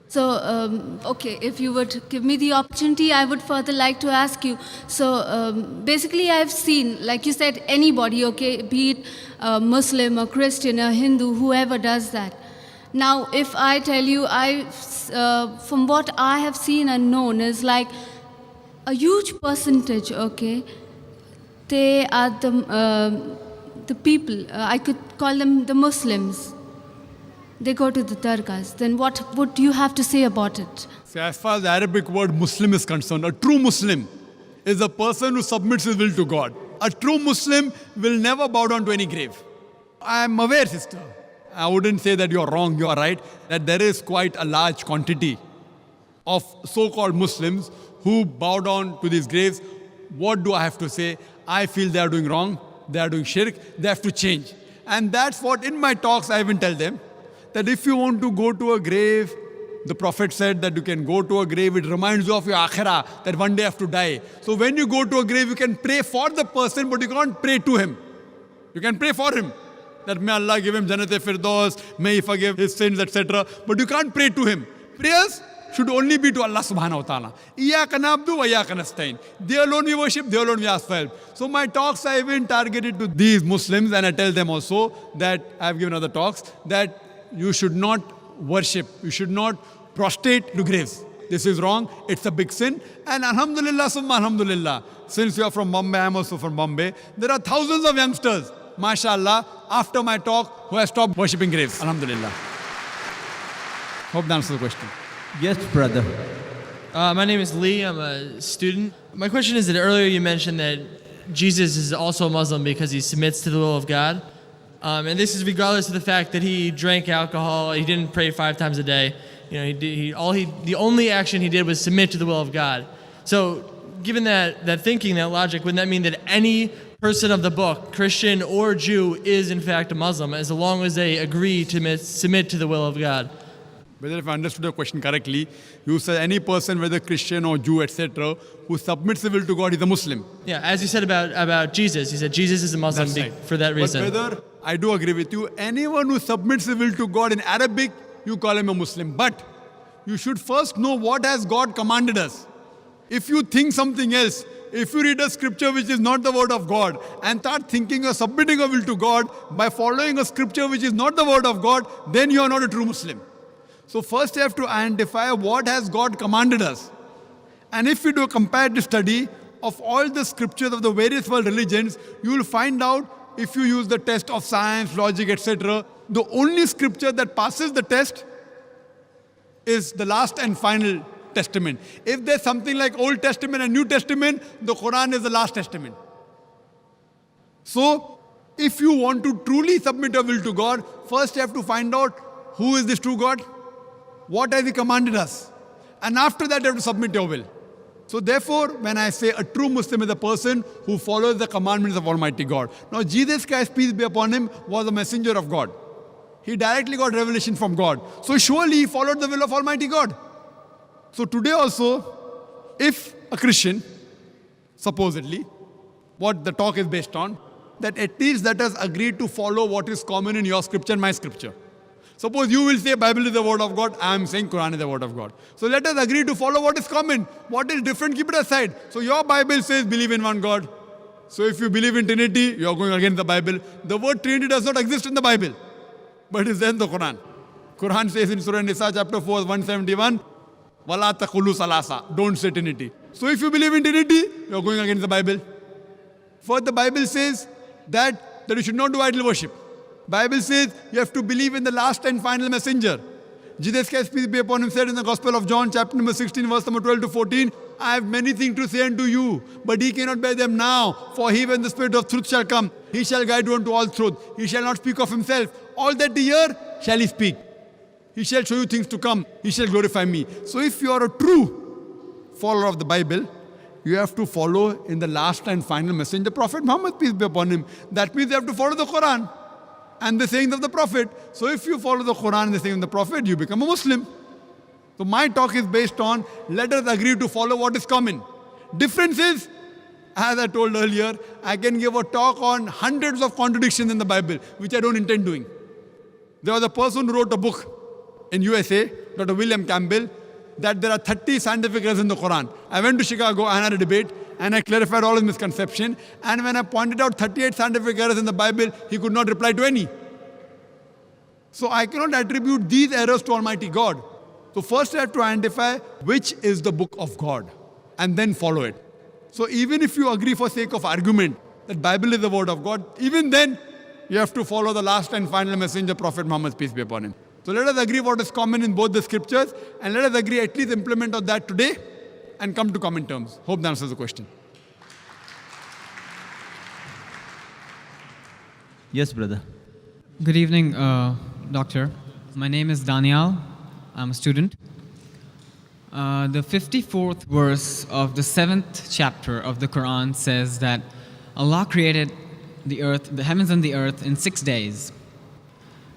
So, okay, if you would give me the opportunity, I would further like to ask you. So, basically, I've seen, like you said, anybody, okay, be it a Muslim, a Christian, a Hindu, whoever does that. Now, if I tell you, from what I have seen and known, is like a huge percentage, okay, they are the people, I could call them the Muslims. They go to the dargahs. Then what would you have to say about it? So as far as the Arabic word Muslim is concerned, a true Muslim is a person who submits his will to God. A true Muslim will never bow down to any grave. I am aware, sister. I wouldn't say that you're wrong, you're right, that there is quite a large quantity of so-called Muslims who bow down to these graves, what do I have to say? I feel they are doing wrong, they are doing shirk, they have to change. And that's what in my talks I even tell them, that if you want to go to a grave, the Prophet said that you can go to a grave, it reminds you of your akhirah, that one day you have to die. So when you go to a grave, you can pray for the person, but you can't pray to him. You can pray for him, that may Allah give him Jannat-e-Firdaus, may He forgive his sins, etc. But you can't pray to him. Prayers should only be to Allah subhanahu wa ta'ala. Iyaka na'budu wa iyaka nasta'in. They alone we worship, they alone we ask for help. So my talks are even targeted to these Muslims, and I tell them also that I have given other talks, that you should not worship, you should not prostrate to graves. This is wrong, it's a big sin. And alhamdulillah, summa alhamdulillah, since you are from Bombay, I am also from Bombay, there are thousands of youngsters, mashallah, after my talk, who have stopped worshipping graves. Alhamdulillah. Hope that answers the question. Yes, brother. My name is Lee. I'm a student. My question is that earlier you mentioned that Jesus is also a Muslim because he submits to the will of God. And this is regardless of the fact that he drank alcohol, he didn't pray 5 times a day. You know, the only action he did was submit to the will of God. So, given that thinking, that logic, wouldn't that mean that any person of the book, Christian or Jew, is in fact a Muslim, as long as they agree to submit to the will of God? Whether if I understood your question correctly, you said any person, whether Christian or Jew, etc., who submits the will to God is a Muslim. Yeah, as you said about Jesus, you said Jesus is a Muslim That's right. for that reason. But whether, I do agree with you, anyone who submits the will to God in Arabic, you call him a Muslim. But you should first know what has God commanded us. If you think something else, if you read a scripture which is not the word of God and start thinking or submitting a will to God by following a scripture which is not the word of God, then you are not a true Muslim. So first you have to identify what has God commanded us. And if you do a comparative study of all the scriptures of the various world religions, you will find out, if you use the test of science, logic, etc., the only scripture that passes the test is the last and final testament. If there's something like Old Testament and New Testament, the Quran is the last testament. So, if you want to truly submit your will to God, first you have to find out who is this true God, what has He commanded us, and after that you have to submit your will. So therefore, when I say a true Muslim is a person who follows the commandments of Almighty God. Now Jesus Christ, peace be upon Him, was a messenger of God. He directly got revelation from God. So surely he followed the will of Almighty God. So today also, if a Christian, supposedly, what the talk is based on, that at least let us agree to follow what is common in your scripture and my scripture. Suppose you will say Bible is the word of God, I am saying Quran is the word of God. So let us agree to follow what is common. What is different, keep it aside. So your Bible says believe in one God. So if you believe in Trinity, you are going against the Bible. The word Trinity does not exist in the Bible, but it's in the Quran. Quran says in Surah Nisa chapter 4, 171, Wala taqulu salasa, don't say Trinity. So if you believe in Trinity, you are going against the Bible. For the Bible says that you should not do idol worship. Bible says you have to believe in the last and final messenger. Jesus Christ, peace be upon Him, said in the Gospel of John, chapter number 16, verse number 12 to 14, I have many things to say unto you, but ye cannot bear them now. For He, when the Spirit of truth shall come, He shall guide you unto all truth. He shall not speak of Himself. All that ye hear shall He speak. He shall show you things to come. He shall glorify me. So if you are a true follower of the Bible, you have to follow in the last and final messenger, Prophet Muhammad, peace be upon him. That means you have to follow the Quran and the sayings of the Prophet. So if you follow the Quran and the sayings of the Prophet, you become a Muslim. So my talk is based on, let us agree to follow what is common. Difference is, as I told earlier, I can give a talk on hundreds of contradictions in the Bible, which I don't intend doing. There was a person who wrote a book in USA, Dr. William Campbell, that there are 30 scientific errors in the Quran. I went to Chicago and had a debate, and I clarified all his misconception. And when I pointed out 38 scientific errors in the Bible, he could not reply to any. So I cannot attribute these errors to Almighty God. So first I have to identify which is the book of God, and then follow it. So even if you agree for sake of argument that Bible is the word of God, even then you have to follow the last and final messenger, Prophet Muhammad, peace be upon him. So let us agree what is common in both the scriptures, and let us agree at least implement on that today and come to common terms. Hope that answers the question. Yes, brother. Good evening, Doctor. My name is Daniel. I'm a student. The 54th verse of the 7th chapter of the Quran says that Allah created the earth, the heavens and the earth in 6 days.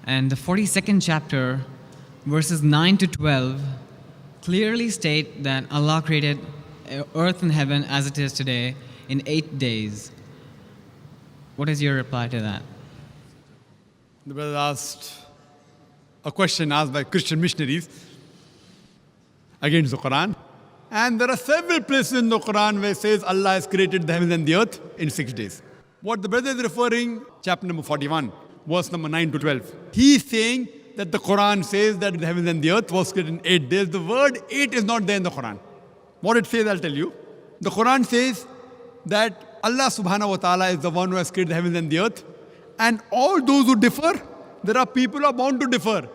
And the 42nd chapter, verses 9 to 12, clearly state that Allah created earth and heaven as it is today in 8 days. What is your reply to that? The brother asked a question asked by Christian missionaries against the Quran. And there are several places in the Quran where it says Allah has created the heavens and the earth in 6 days. What the brother is referring, chapter number 41, verse number 9 to 12. He is saying that the Quran says that the heavens and the earth was created in 8 days. The word 8 is not there in the Quran. What it says, I'll tell you. The Quran says that Allah subhanahu wa ta'ala is the one who has created the heavens and the earth. And all those who differ, there are people who are bound to differ,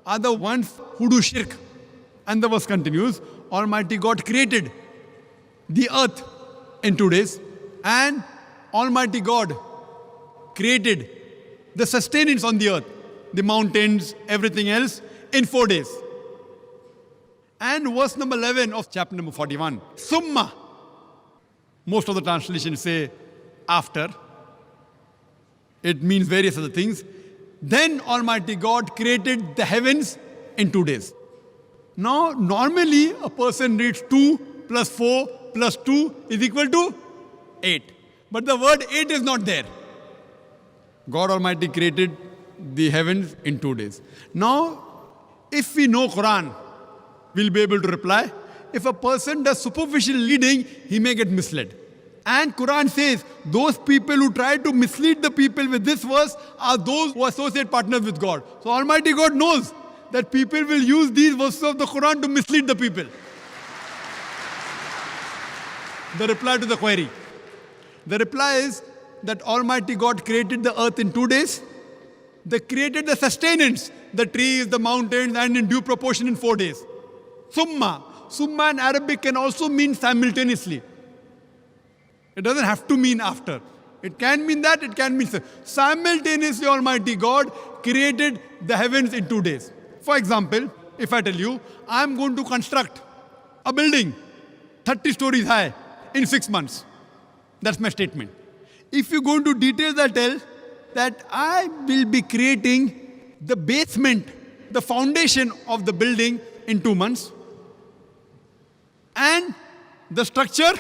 are the ones who do shirk. And the verse continues, Almighty God created the earth in 2 days, and Almighty God created the sustenance on the earth, the mountains, everything else, in 4 days. And verse number 11 of chapter number 41, Summa. Most of the translations say after. It means various other things. Then Almighty God created the heavens in 2 days. Now, normally a person reads 2 plus 4 plus 2 is equal to 8. But the word 8 is not there. God Almighty created the heavens in 2 days. Now, if we know Quran, we'll be able to reply. If a person does superficial reading, he may get misled. And Quran says, those people who try to mislead the people with this verse are those who associate partners with God. So Almighty God knows that people will use these verses of the Quran to mislead the people. The reply to the query. The reply is that Almighty God created the earth in 2 days. They created the sustenance, the trees, the mountains, and in due proportion in 4 days. Summa. Summa in Arabic can also mean simultaneously. It doesn't have to mean after. It can mean that, it can mean simultaneously Almighty God created the heavens in 2 days. For example, if I tell you, I'm going to construct a building 30 stories high in 6 months. That's my statement. If you go into details, I tell that I will be creating the basement, the foundation of the building in 2 months, and the structure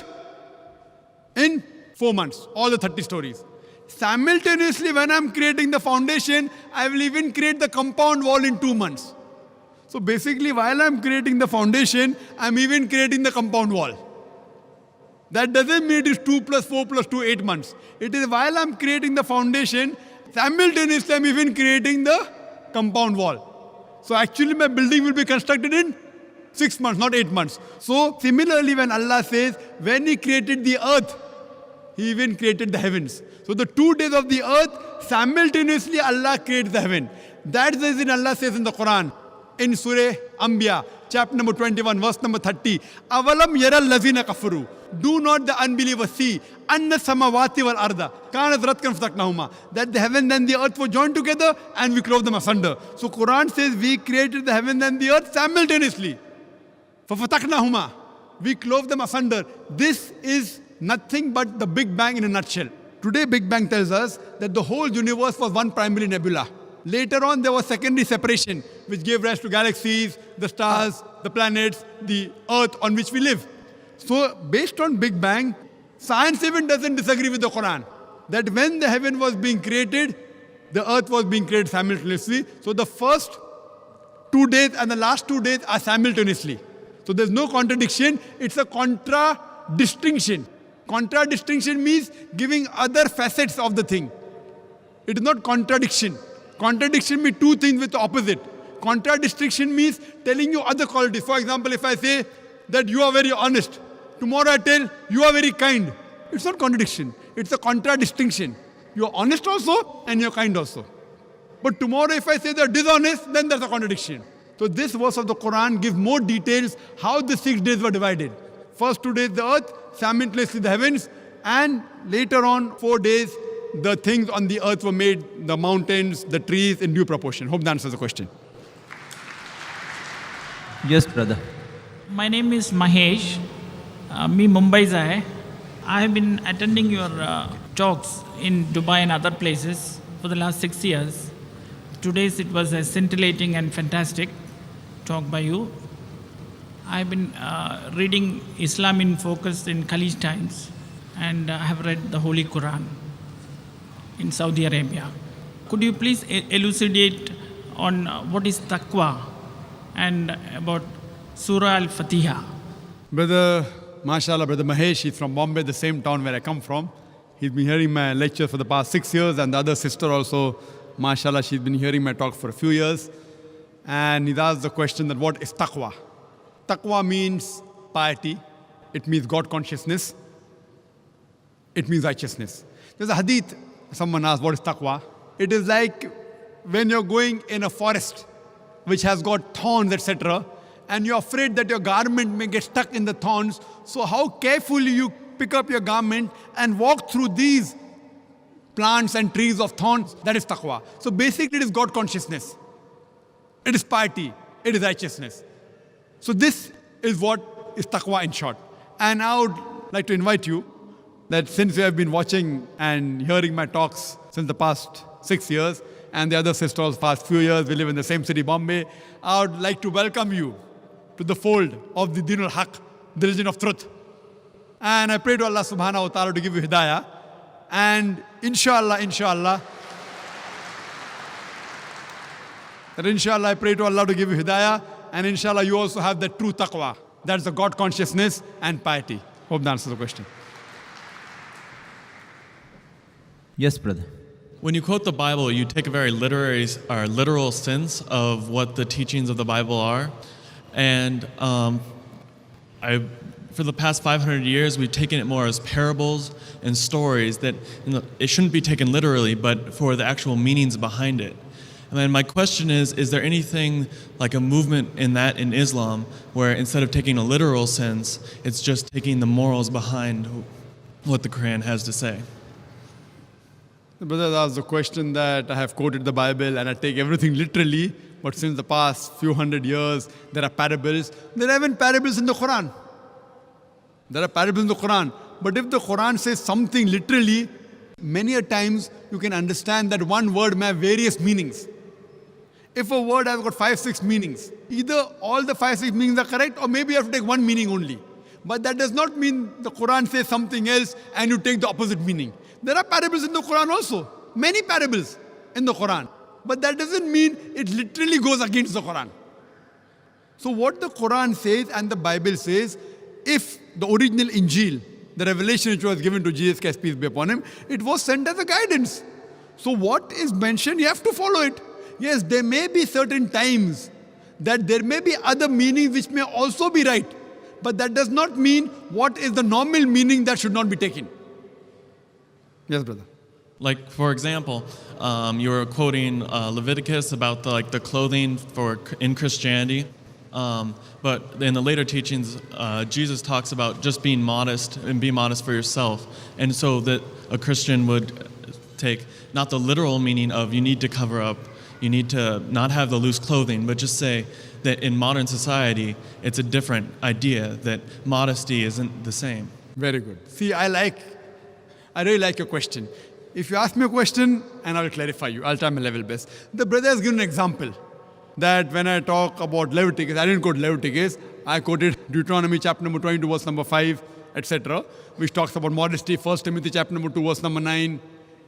in 4 months, all the 30 stories. Simultaneously, when I'm creating the foundation, I will even create the compound wall in 2 months. So basically, while I'm creating the foundation, I'm even creating the compound wall. That doesn't mean it is 2 plus 4 plus 2, 8 months. It is while I'm creating the foundation, simultaneously I'm even creating the compound wall. So actually my building will be constructed in 6 months, not 8 months. So similarly, when Allah says, when He created the earth, He even created the heavens. So the 2 days of the earth, simultaneously Allah creates the heaven. That's the reason Allah says in the Quran, in Surah Anbiya, chapter number 21, verse number 30, Avalam yaral lazina kafaru. Do not the unbelievers see anna samawati wal arda kanat ratkan fataknahuma, that the heaven and the earth were joined together and we clove them asunder. So Quran says we created the heaven and the earth simultaneously. فَفَتَقْنَاهُمَا, we clove them asunder. This is nothing but the Big Bang in a nutshell. Today, Big Bang tells us that the whole universe was one primary nebula. Later on, there was secondary separation, which gave rise to galaxies, the stars, the planets, the earth on which we live. So, based on Big Bang, science even doesn't disagree with the Quran, that when the heaven was being created, the earth was being created simultaneously. So, the first 2 days and the last 2 days are simultaneously. So there's no contradiction, it's a contradistinction. Contradistinction means giving other facets of the thing. It is not contradiction. Contradiction means two things with the opposite. Contradistinction means telling you other qualities. For example, if I say that you are very honest, tomorrow I tell you are very kind. It's not contradiction, it's a contradistinction. You are honest also and you are kind also. But tomorrow if I say they are dishonest, then there's a contradiction. So this verse of the Quran gives more details how the 6 days were divided. First 2 days the earth, simultaneously the heavens, and later on 4 days the things on the earth were made, the mountains, the trees in due proportion. Hope that answers the question. Yes, brother. My name is Mahesh. Me Mumbai's I have been attending your talks in Dubai and other places for the last 6 years. Today's it was a scintillating and fantastic talk by you. I've been reading Islam in Focus in Khalij Times, and I have read the Holy Quran in Saudi Arabia. Could you please elucidate on what is taqwa and about Surah Al-Fatiha? Brother, mashallah, Brother Mahesh, he's from Bombay, the same town where I come from. He's been hearing my lecture for the past 6 years, and the other sister also, mashallah, she's been hearing my talk for a few years. And he's asked the question that what is taqwa? Taqwa means piety. It means God consciousness. It means righteousness. There's a hadith, someone asked, what is taqwa? It is like when you're going in a forest which has got thorns, etc., and you're afraid that your garment may get stuck in the thorns. So how carefully you pick up your garment and walk through these plants and trees of thorns, that is taqwa. So basically it is God consciousness. It is piety. It is righteousness. So this is what is taqwa in short. And I would like to invite you that since you have been watching and hearing my talks since the past 6 years, and the other sisters past few years, we live in the same city, Bombay, I would like to welcome you to the fold of the Din al-Haq, the religion of truth. And I pray to Allah subhanahu wa ta'ala to give you hidayah. And inshallah, I pray to Allah to give you hidayah. And inshallah, you also have the true taqwa. That's the God consciousness and piety. Hope that answers the question. Yes, brother. When you quote the Bible, you take a very literal sense of what the teachings of the Bible are. And for the past 500 years, we've taken it more as parables and stories that it shouldn't be taken literally, but for the actual meanings behind it. And then my question is there anything like a movement in Islam where instead of taking a literal sense, it's just taking the morals behind what the Quran has to say? The brother asked the question that I have quoted the Bible and I take everything literally, but since the past few hundred years, there are parables. There are even parables in the Quran. There are parables in the Quran. But if the Quran says something literally, many a times you can understand that one word may have various meanings. If a word has got 5-6 meanings, either all the 5-6 meanings are correct, or maybe you have to take one meaning only. But that does not mean the Quran says something else and you take the opposite meaning. There are parables in the Quran also. Many parables in the Quran. But that doesn't mean it literally goes against the Quran. So what the Quran says and the Bible says, if the original Injil, the revelation which was given to Jesus Christ, peace be upon him, it was sent as a guidance. So what is mentioned, you have to follow it. Yes, there may be certain times that there may be other meanings which may also be right. But that does not mean what is the normal meaning that should not be taken. Yes, brother. Like, for example, you were quoting Leviticus about the clothing in Christianity. But in the later teachings, Jesus talks about just being modest and be modest for yourself. And so that a Christian would take not the literal meaning of you need to cover up, you need to not have the loose clothing, but just say that in modern society, it's a different idea, that modesty isn't the same. Very good. See, I really like your question. If you ask me a question, and I'll clarify you, I'll try my level best. The brother has given an example that when I talk about Leviticus, I didn't quote Leviticus, I quoted Deuteronomy chapter number 22, verse number 5, etc., which talks about modesty, 1 Timothy chapter number 2, verse number 9,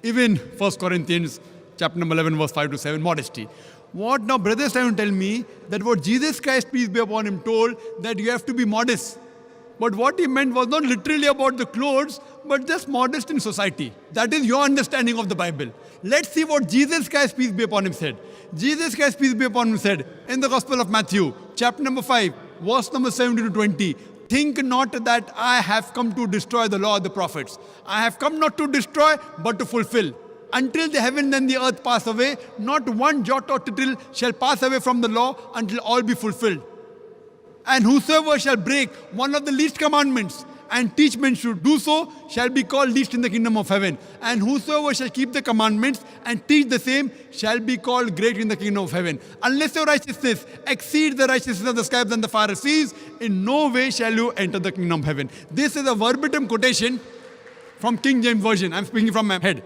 even 1 Corinthians chapter number 11, verse 5 to 7, modesty. What now brothers trying to tell me that what Jesus Christ, peace be upon him, told that you have to be modest. But what he meant was not literally about the clothes, but just modest in society. That is your understanding of the Bible. Let's see what Jesus Christ, peace be upon him, said. Jesus Christ, peace be upon him, said in the Gospel of Matthew, chapter number 5, verse number 17 to 20, think not that I have come to destroy the law of the prophets. I have come not to destroy, but to fulfill. Until the heaven and the earth pass away, not one jot or tittle shall pass away from the law until all be fulfilled. And whosoever shall break one of the least commandments and teach men to do so shall be called least in the kingdom of heaven. And whosoever shall keep the commandments and teach the same shall be called great in the kingdom of heaven. Unless your righteousness exceeds the righteousness of the scribes and the Pharisees, in no way shall you enter the kingdom of heaven. This is a verbatim quotation from King James Version. I'm speaking from my head.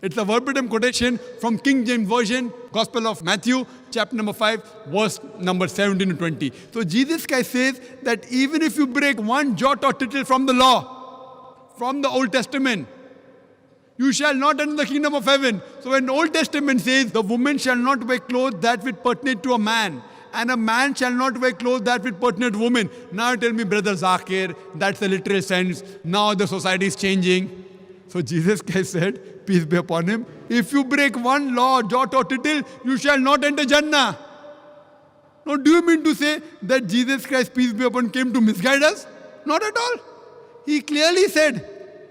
It's a verbatim quotation from King James Version, Gospel of Matthew, chapter number 5, verse number 17 to 20. So Jesus Christ says that even if you break one jot or tittle from the law, from the Old Testament, you shall not enter the kingdom of heaven. So when the Old Testament says the woman shall not wear clothes that which pertain to a man, and a man shall not wear clothes that which pertain to woman. Now tell me, Brother Zakir, that's the literal sense. Now the society is changing. So Jesus Christ said, peace be upon him, if you break one law, jot or tittle, you shall not enter Jannah. Now do you mean to say that Jesus Christ, peace be upon him, came to misguide us? Not at all. He clearly said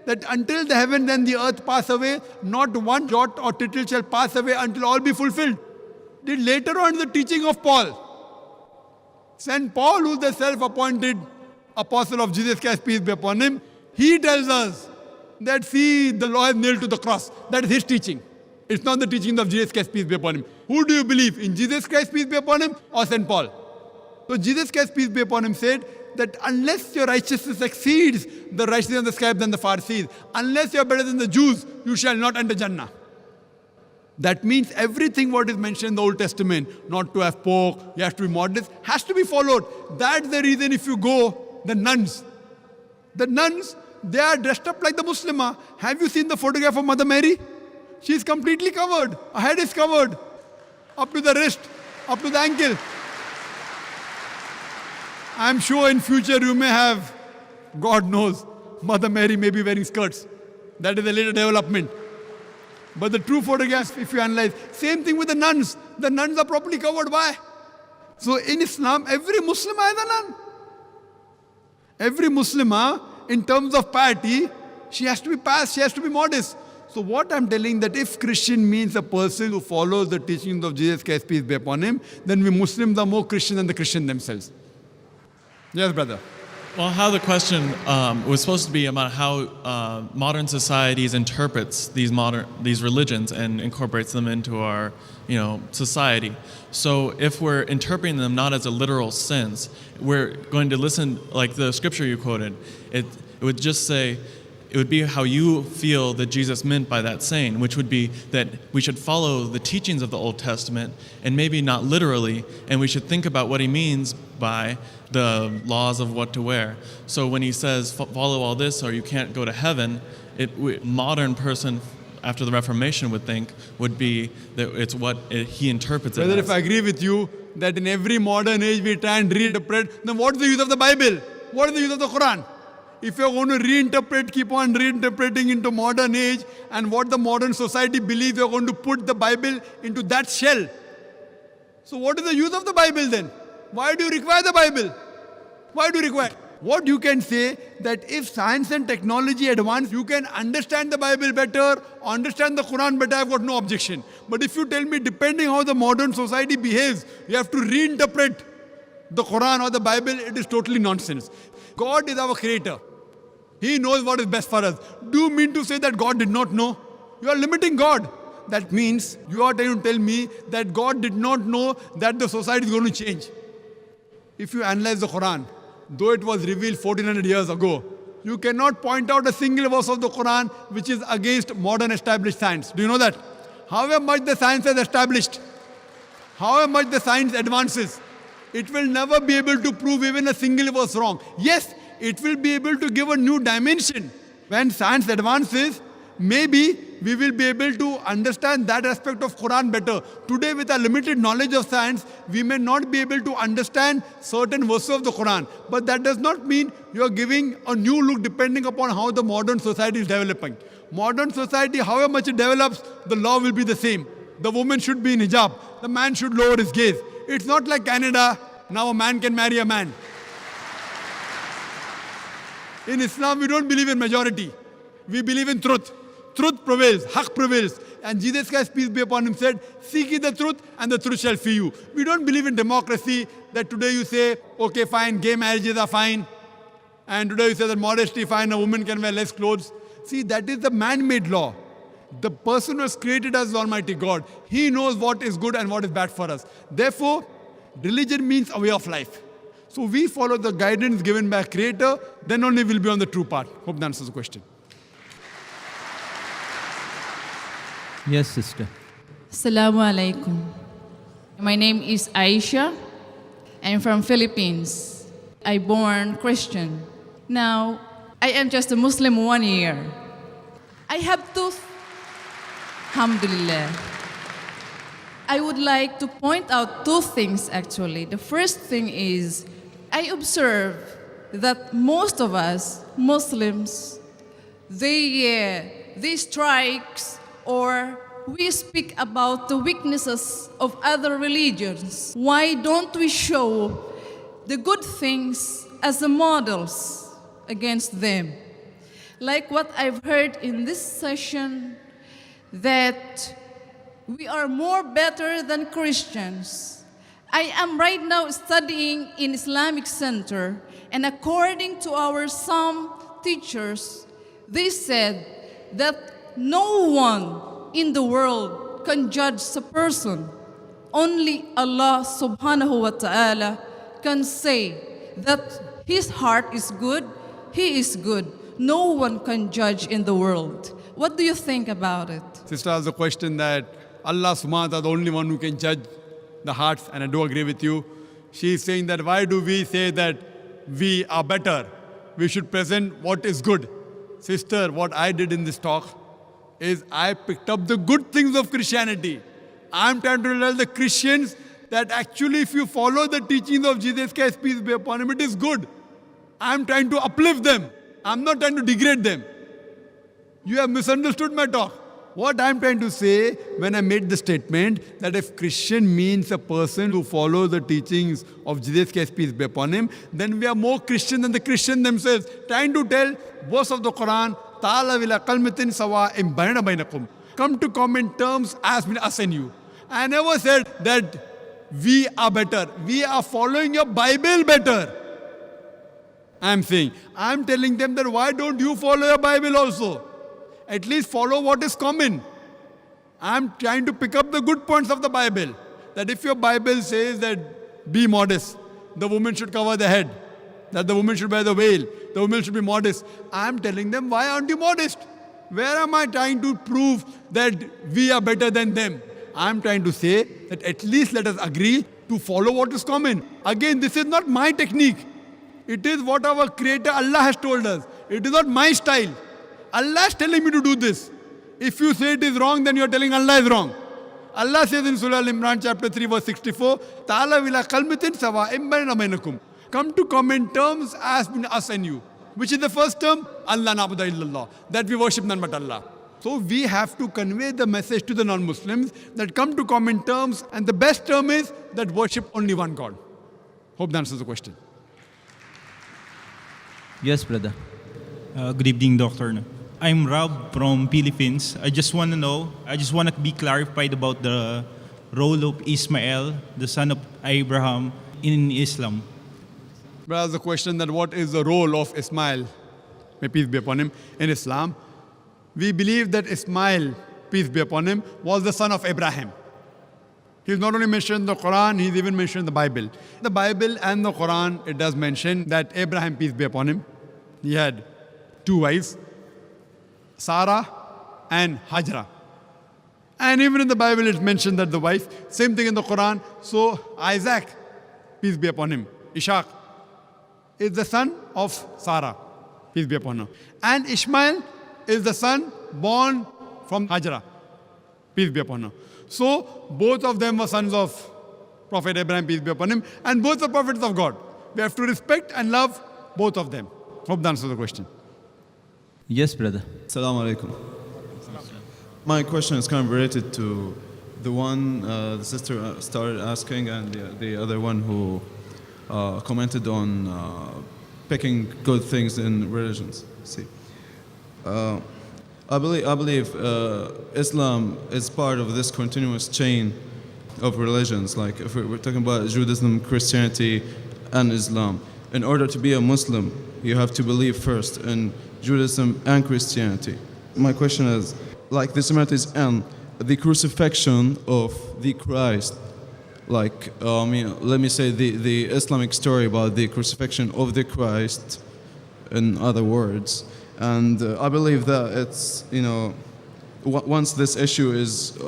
that until the heaven and the earth pass away, not one jot or tittle shall pass away until all be fulfilled. Then later on the teaching of Paul, St. Paul, who is the self-appointed apostle of Jesus Christ, peace be upon him, he tells us that see, the law is nailed to the cross. That is his teaching. It's not the teaching of Jesus Christ, peace be upon him. Who do you believe? In Jesus Christ, peace be upon him, or St. Paul? So Jesus Christ, peace be upon him, said that unless your righteousness exceeds the righteousness of the scribes and the Pharisees, unless you are better than the Jews, you shall not enter Jannah. That means everything what is mentioned in the Old Testament, not to have pork, you have to be modest, has to be followed. That's the reason if you go, the nuns, they are dressed up like the Muslimah. Have you seen the photograph of Mother Mary? She is completely covered. Her head is covered. Up to the wrist, up to the ankle. I am sure in future you may have, God knows, Mother Mary may be wearing skirts. That is a later development. But the true photographs, if you analyze, same thing with the nuns. The nuns are properly covered. Why? So in Islam, every Muslimah is a nun. Every Muslimah, in terms of piety, she has to be pious, she has to be modest. So what I'm telling that if Christian means a person who follows the teachings of Jesus Christ, peace be upon him, then we Muslims are more Christian than the Christian themselves. Yes, brother. Well, how the question was supposed to be about how modern societies interprets these religions and incorporates them into our society. So if we're interpreting them not as a literal sense, we're going to listen, like the scripture you quoted, it would just say, it would be how you feel that Jesus meant by that saying, which would be that we should follow the teachings of the Old Testament and maybe not literally, and we should think about what he means by the laws of what to wear. So when he says follow all this or you can't go to heaven, modern person after the Reformation would think would be that it's what he interprets it Brother, as. if I agree with you that in every modern age we try and reinterpret, then what is the use of the Bible? What is the use of the Quran? If you're going to reinterpret, keep on reinterpreting into modern age and what the modern society believes, you're going to put the Bible into that shell. So what is the use of the Bible then? Why do you require the Bible? Why do you require? What you can say that if science and technology advance, you can understand the Bible better, understand the Quran better, I've got no objection. But if you tell me depending how the modern society behaves, you have to reinterpret the Quran or the Bible, it is totally nonsense. God is our creator. He knows what is best for us. Do you mean to say that God did not know? You are limiting God. That means you are trying to tell me that God did not know that the society is going to change. If you analyze the Quran, though it was revealed 1400 years ago, you cannot point out a single verse of the Quran which is against modern established science. Do you know that? However much the science has established, however much the science advances, it will never be able to prove even a single verse wrong. Yes, it will be able to give a new dimension. When science advances, maybe we will be able to understand that aspect of Quran better. Today, with our limited knowledge of science, we may not be able to understand certain verses of the Quran. But that does not mean you are giving a new look depending upon how the modern society is developing. Modern society, however much it develops, the law will be the same. The woman should be in hijab. The man should lower his gaze. It's not like Canada, now a man can marry a man. In Islam, we don't believe in majority. We believe in truth. Truth prevails, haqq prevails. And Jesus Christ, peace be upon him, said, seek ye the truth and the truth shall free you. We don't believe in democracy, that today you say, okay, fine, gay marriages are fine. And today we say that modesty fine, a woman can wear less clothes. See, that is the man-made law. The person who has created us is Almighty God. He knows what is good and what is bad for us. Therefore, religion means a way of life. So we follow the guidance given by a Creator, then only we'll be on the true path. Hope that answers the question. Yes, sister. Assalamu alaikum. My name is Aisha. I'm from Philippines. I born Christian. Now, I am just a Muslim 1 year. I have two, alhamdulillah. I would like to point out two things actually. The first thing is, I observe that most of us, Muslims, they strikes or we speak about the weaknesses of other religions. Why don't we show the good things as the models against them? Like what I've heard in this session, that we are more better than Christians. I am right now studying in Islamic Center, and according to our some teachers, they said that no one in the world can judge a person. Only Allah subhanahu wa ta'ala can say that his heart is good, he is good. No one can judge in the world. What do you think about it? Sister has a question that Allah subhanahu wa ta'ala is the only one who can judge the hearts, and I do agree with you. She is saying that why do we say that we are better? We should present what is good. Sister, what I did in this talk is I picked up the good things of Christianity. I'm trying to tell the Christians that actually if you follow the teachings of Jesus Christ, peace be upon him, it is good. I'm trying to uplift them. I'm not trying to degrade them. You have misunderstood my talk. What I'm trying to say when I made the statement that if Christian means a person who follows the teachings of Jesus Christ, peace be upon him, then we are more Christian than the Christian themselves. Trying to tell verse of the Quran, Ta'ala wila qalmitin sawa imbayna bainakum. Come to common terms as between us and you. I never said that we are better. We are following your Bible better. I'm saying, I'm telling them that why don't you follow your Bible also? At least follow what is common. I'm trying to pick up the good points of the Bible. That if your Bible says that be modest, the woman should cover the head, that the woman should wear the veil, the woman should be modest. I'm telling them, why aren't you modest? Where am I trying to prove that we are better than them? I'm trying to say that at least let us agree to follow what is common. Again, this is not my technique. It is what our Creator Allah has told us. It is not my style. Allah is telling me to do this. If you say it is wrong, then you are telling Allah is wrong. Allah says in Surah Al-Imran chapter 3 verse 64, Ta'ala wila qalmitin sawa imbayna bainakum. Come to common terms as between us and you. Which is the first term? Allah na'budu illallah. That we worship none but Allah. So we have to convey the message to the non-Muslims that come to common terms, and the best term is that worship only one God. Hope that answers the question. Yes, brother. Good evening, Doctor. I'm Rob from Philippines. I just want to be clarified about the role of Ismail, the son of Abraham, in Islam. But the question that what is the role of Ismail, may peace be upon him, in Islam? We believe that Ismail, peace be upon him, was the son of Abraham. He's not only mentioned in the Quran, he's even mentioned in the Bible. The Bible and the Quran, it does mention that Abraham, peace be upon him, he had two wives, Sarah and Hajra. And even in the Bible it's mentioned that the wife, same thing in the Quran. So Isaac, peace be upon him, Ishaq, is the son of Sarah, peace be upon her. And Ishmael is the son born from Hajra, peace be upon her. So both of them were sons of Prophet Abraham, peace be upon him, and both are prophets of God. We have to respect and love both of them. Hope that answers the question. Yes, brother. Assalamu alaikum. My question is kind of related to the one the sister started asking, and the other one who commented on picking good things in religions. See, I believe Islam is part of this continuous chain of religions. Like if we're talking about Judaism, Christianity, and Islam, in order to be a Muslim, you have to believe first in Judaism and Christianity. My question is, like the Similarities and the crucifixion of the Christ, like, let me say the Islamic story about the crucifixion of the Christ, in other words. And I believe that it's, once this issue is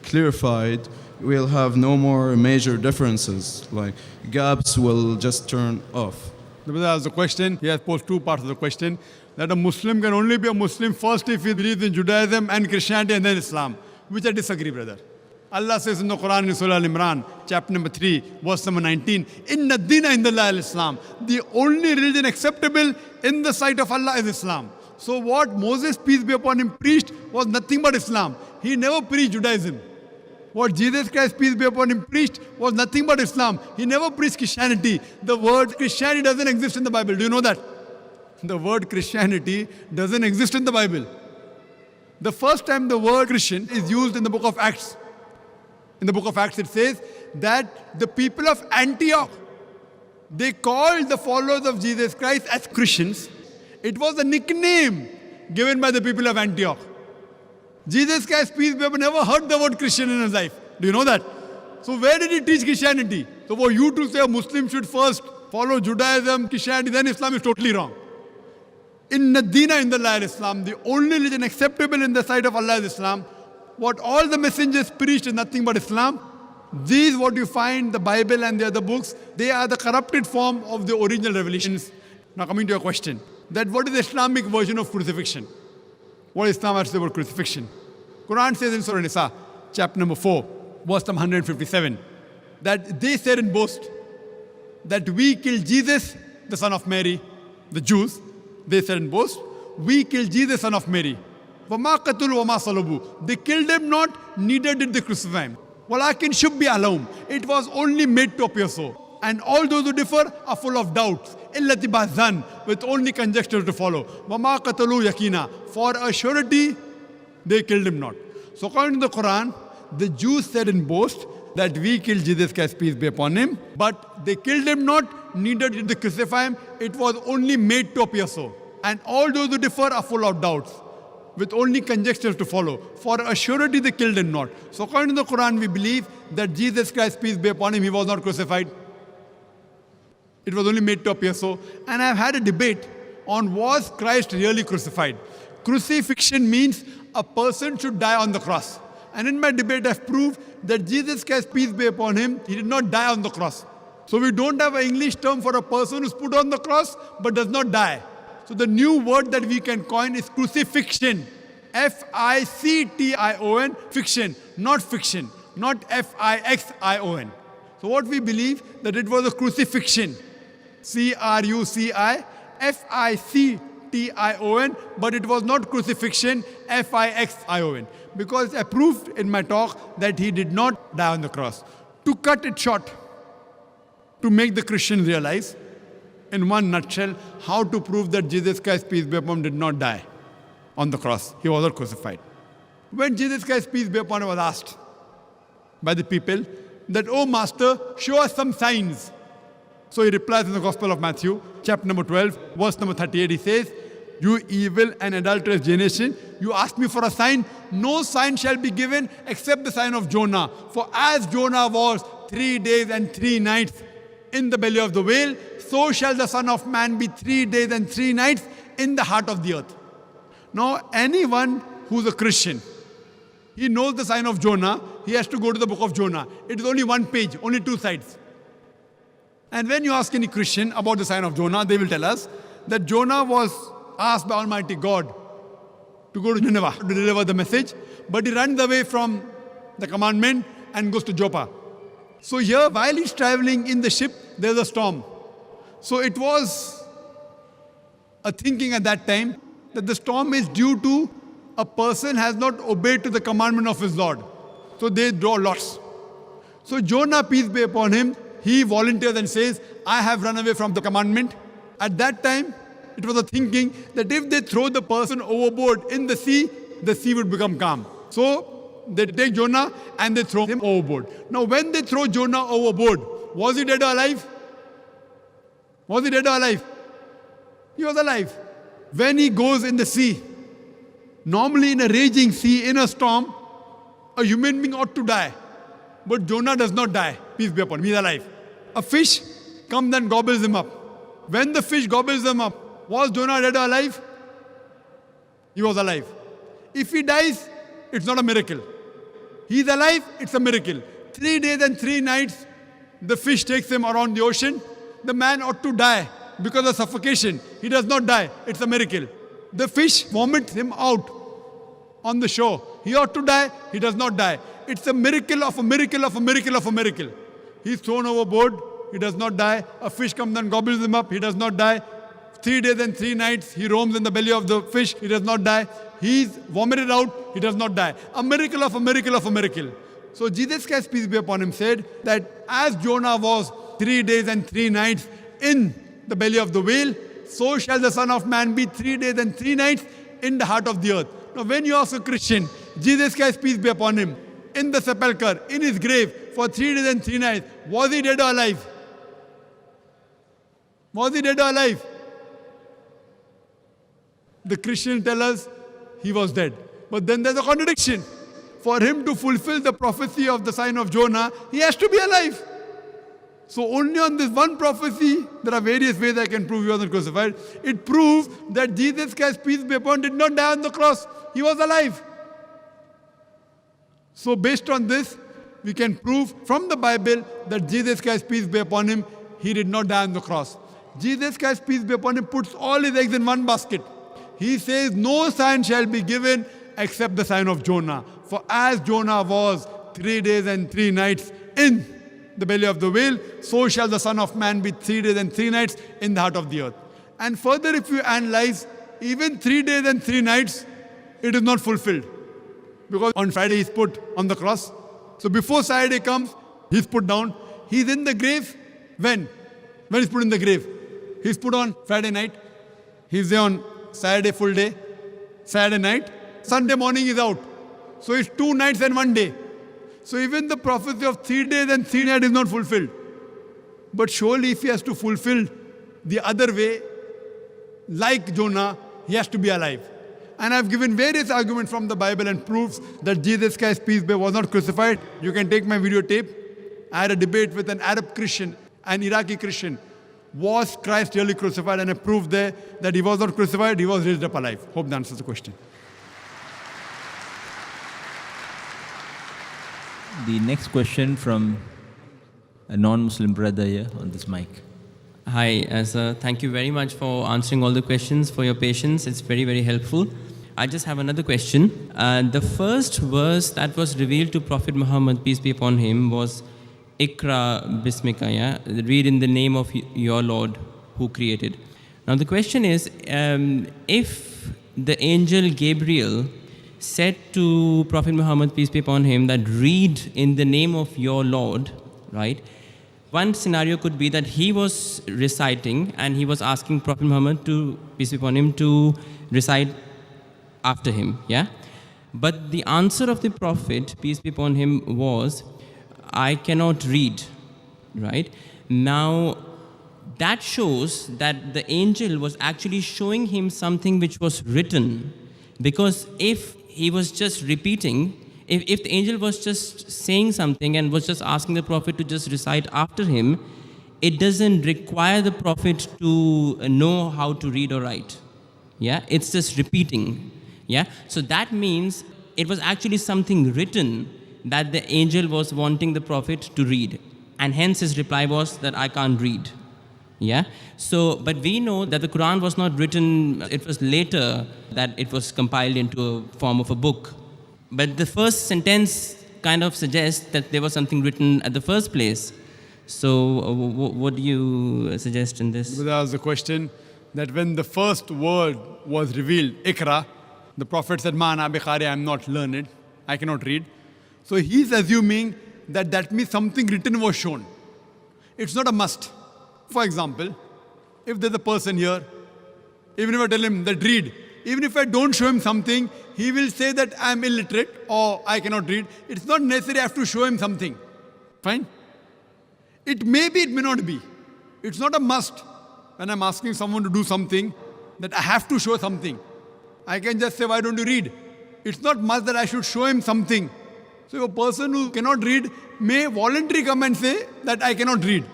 clarified, we'll have no more major differences, like gaps will just turn off. The brother asked the question, he has posed two parts of the question, that a Muslim can only be a Muslim first if he believes in Judaism and Christianity and then Islam, which I disagree, brother. Allah says in the Quran in Surah Al-Imran, chapter number 3, verse number 19, Inna dina indallah al-Islam. The only religion acceptable in the sight of Allah is Islam. So what Moses, peace be upon him, preached was nothing but Islam. He never preached Judaism. What Jesus Christ, peace be upon him, preached was nothing but Islam. He never preached Christianity. The word Christianity doesn't exist in the Bible. Do you know that? The word Christianity doesn't exist in the Bible. The first time the word Christian is used in the book of Acts. In the book of Acts it says that the people of Antioch, they called the followers of Jesus Christ as Christians. It was a nickname given by the people of Antioch. Jesus Christ, peace be upon him, never heard the word Christian in his life. Do you know that? So where did he teach Christianity? So for you to say a Muslim should first follow Judaism, Christianity, then Islam is totally wrong. Inna dina indallah al-Islam, the only religion acceptable in the sight of Allah is Islam. What all the messengers preached is nothing but Islam. These, what you find, the Bible and the other books, they are the corrupted form of the original revelations. Now coming to your question, that what is the Islamic version of crucifixion? What Islam has to say about crucifixion? Quran says in Surah Nisa, chapter number 4, verse number 157, that they said in boast that we killed Jesus, the son of Mary, the Jews. They said in boast, we killed Jesus, son of Mary. وَمَا قَتُلُوا وَمَا صَلَبُوا. They killed him not, neither did they crucify him. وَلَكِنْ شُبِّهَ لَهُمْ. It was only made to appear so. And all those who differ are full of doubts. إِلَّا اتِّبَاعَ الظَّنِّ, with only conjecture to follow. وَمَا قَتَلُوا يَقِينًا. For a surety, they killed him not. So according to the Quran, the Jews said in boast that we killed Jesus Christ, peace be upon him. But they killed him not, neither did they crucify him. It was only made to appear so. And all those who differ are full of doubts, with only conjectures to follow. For a surety they killed him not. So according to the Quran, we believe that Jesus Christ, peace be upon him, he was not crucified. It was only made to appear so. And I've had a debate on, was Christ really crucified? Crucifixion means a person should die on the cross. And in my debate I've proved that Jesus Christ, peace be upon him, he did not die on the cross. So we don't have an English term for a person who's put on the cross but does not die. So the new word that we can coin is crucifixion. F-I-C-T-I-O-N, fiction, not fiction, not F-I-X-I-O-N. So what we believe, that it was a crucifixion. C-R-U-C-I-F-I-C-T-I-O-N, but it was not crucifixion, F-I-X-I-O-N. Because I proved in my talk that he did not die on the cross. To cut it short, to make the Christians realize, in one nutshell, how to prove that Jesus Christ, peace be upon him, did not die on the cross. He was not crucified. When Jesus Christ, peace be upon him, was asked by the people that, "Oh Master, show us some signs." So he replies in the Gospel of Matthew, chapter number 12, verse number 38, he says, "You evil and adulterous generation, you ask me for a sign. No sign shall be given except the sign of Jonah. For as Jonah was 3 days and 3 nights in the belly of the whale, so shall the Son of Man be 3 days and 3 nights in the heart of the earth." Now, anyone who's a Christian, he knows the sign of Jonah, he has to go to the book of Jonah. It is only one page, only 2 sides. And when you ask any Christian about the sign of Jonah, they will tell us that Jonah was asked by Almighty God to go to Nineveh to deliver the message, but he runs away from the commandment and goes to Joppa. So here, while he's traveling in the ship, there's a storm. So it was a thinking at that time that the storm is due to a person has not obeyed to the commandment of his Lord. So they draw lots. So Jonah, peace be upon him, he volunteers and says, "I have run away from the commandment." At that time, it was a thinking that if they throw the person overboard in the sea would become calm. So they take Jonah and they throw him overboard. Now when they throw Jonah overboard, was he dead or alive? Was he dead or alive? He was alive. When he goes in the sea, normally in a raging sea, in a storm, a human being ought to die. But Jonah does not die. Peace be upon him. He is alive. A fish comes and gobbles him up. When the fish gobbles him up, was Jonah dead or alive? He was alive. If he dies, it's not a miracle. He is alive, it's a miracle. 3 days and 3 nights, the fish takes him around the ocean. The man ought to die because of suffocation. He does not die. It's a miracle. The fish vomits him out on the shore. He ought to die. He does not die. It's a miracle of a miracle of a miracle of a miracle. He's thrown overboard. He does not die. A fish comes and gobbles him up. He does not die. 3 days and 3 nights, he roams in the belly of the fish. He does not die. He's vomited out. He does not die. A miracle of a miracle of a miracle. So Jesus Christ, peace be upon him, said that as Jonah was 3 days and 3 nights in the belly of the whale, so shall the Son of Man be 3 days and 3 nights in the heart of the earth. Now when you ask a Christian, Jesus Christ, peace be upon him, in the sepulchre, in his grave, for 3 days and 3 nights, was he dead or alive? Was he dead or alive? The Christians tell us he was dead. But then there's a contradiction. For him to fulfill the prophecy of the sign of Jonah, he has to be alive. So only on this one prophecy, there are various ways I can prove he wasn't crucified. It proves that Jesus Christ, peace be upon him, did not die on the cross. He was alive. So based on this, we can prove from the Bible that Jesus Christ, peace be upon him, he did not die on the cross. Jesus Christ, peace be upon him, puts all his eggs in one basket. He says, no sign shall be given except the sign of Jonah. For as Jonah was 3 days and 3 nights in the belly of the whale, so shall the Son of Man be 3 days and 3 nights in the heart of the earth. And further, if you analyze, even 3 days and 3 nights, it is not fulfilled. Because on Friday he's put on the cross. So before Saturday comes, he's put down. He's in the grave. When? When he's put in the grave? He's put on Friday night. He's there on Saturday full day. Saturday night. Sunday morning is out. So it's 2 nights and 1 day. So even the prophecy of 3 days and 3 nights is not fulfilled. But surely if he has to fulfill the other way, like Jonah, he has to be alive. And I've given various arguments from the Bible and proofs that Jesus Christ, peace be, was not crucified. You can take my videotape. I had a debate with an Arab Christian, an Iraqi Christian. Was Christ really crucified? And I proved there that he was not crucified, he was raised up alive. Hope that answers the question. The next question from a non-Muslim brother here on this mic. Hi, sir. Thank you very much for answering all the questions, for your patience. It's very, very helpful. I just have another question. The first verse that was revealed to Prophet Muhammad, peace be upon him, was Ikra Bismika, yeah? Read in the name of your Lord who created. Now the question is, if the angel Gabriel said to Prophet Muhammad, peace be upon him, that read in the name of your Lord, right? One scenario could be that he was reciting and he was asking Prophet Muhammad to, peace be upon him, to recite after him, yeah? But the answer of the Prophet, peace be upon him, was, I cannot read, right? Now, that shows that the angel was actually showing him something which was written, because if he was just repeating, if the angel was just saying something and was just asking the Prophet to just recite after him, it doesn't require the Prophet to know how to read or write. Yeah, it's just repeating. Yeah, so that means it was actually something written that the angel was wanting the Prophet to read. And hence his reply was that I can't read. Yeah, so, but we know that the Quran was not written, it was later that it was compiled into a form of a book. But the first sentence kind of suggests that there was something written at the first place. So what do you suggest in this? That was the question, that when the first word was revealed, Ikra, the Prophet said, Ma ana biqari, I am not learned, I cannot read. So he's assuming that that means something written was shown. It's not a must. For example, if there's a person here, even if I tell him that read, even if I don't show him something, he will say that I'm illiterate or I cannot read. It's not necessary I have to show him something. Fine? It may be, it may not be. It's not a must. when I'm asking someone to do something, that I have to show something. I can just say, why don't you read? It's not much that I should show him something. So a person who cannot read may voluntarily come and say that I cannot read.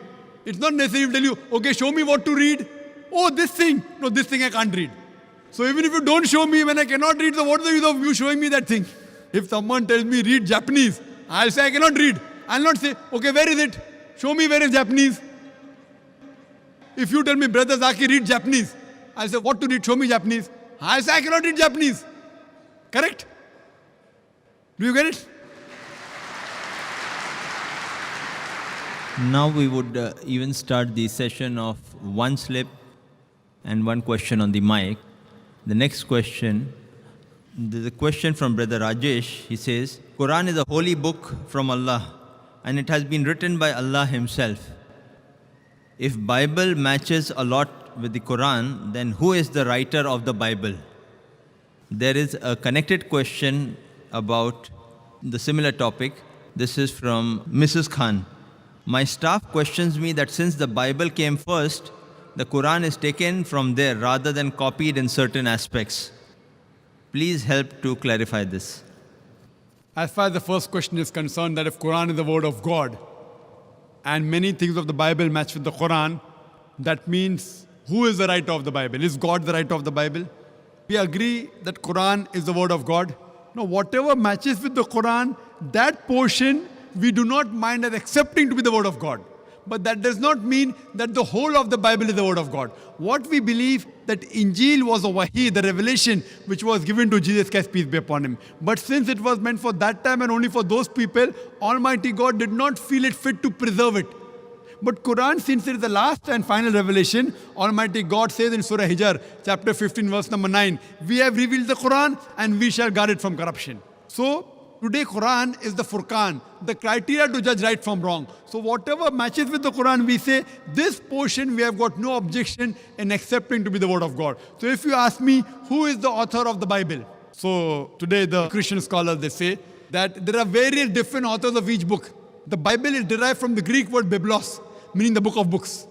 It's not necessary to tell you, okay, show me what to read. Oh, this thing. No, this thing I can't read. So even if you don't show me when I cannot read, so what's the use of you showing me that thing? If someone tells me read Japanese, I'll say I cannot read. I'll not say, okay, where is it? Show me where is Japanese. If you tell me, Brother Zaki, read Japanese, I'll say, what to read? Show me Japanese. I'll say I cannot read Japanese. Correct? Do you get it? Now we would even start the session of one slip and one question on the mic. The next question, the question from Brother Rajesh, he says, Quran is a holy book from Allah and it has been written by Allah Himself. If Bible matches a lot with the Quran, then who is the writer of the Bible? There is a connected question about the similar topic. This is from Mrs. Khan. My staff questions me that since the Bible came first, the Quran is taken from there rather than copied in certain aspects. Please help to clarify this. As far as the first question is concerned, that if Quran is the word of God, and many things of the Bible match with the Quran, that means who is the writer of the Bible? Is God the writer of the Bible? We agree that Quran is the word of God. Now, whatever matches with the Quran, that portion we do not mind as accepting to be the word of God. But that does not mean that the whole of the Bible is the word of God. What we believe that Injil was a wahi, the revelation which was given to Jesus Christ, peace be upon him. But since it was meant for that time and only for those people, Almighty God did not feel it fit to preserve it. But Quran, since it is the last and final revelation, Almighty God says in Surah Hijr, chapter 15, verse number 9, we have revealed the Quran and we shall guard it from corruption. So, today Quran is the Furqan, the criteria to judge right from wrong. So whatever matches with the Quran, we say, this portion we have got no objection in accepting to be the word of God. So if you ask me, who is the author of the Bible? So today the Christian scholars, they say that there are various different authors of each book. The Bible is derived from the Greek word biblos, meaning the book of books.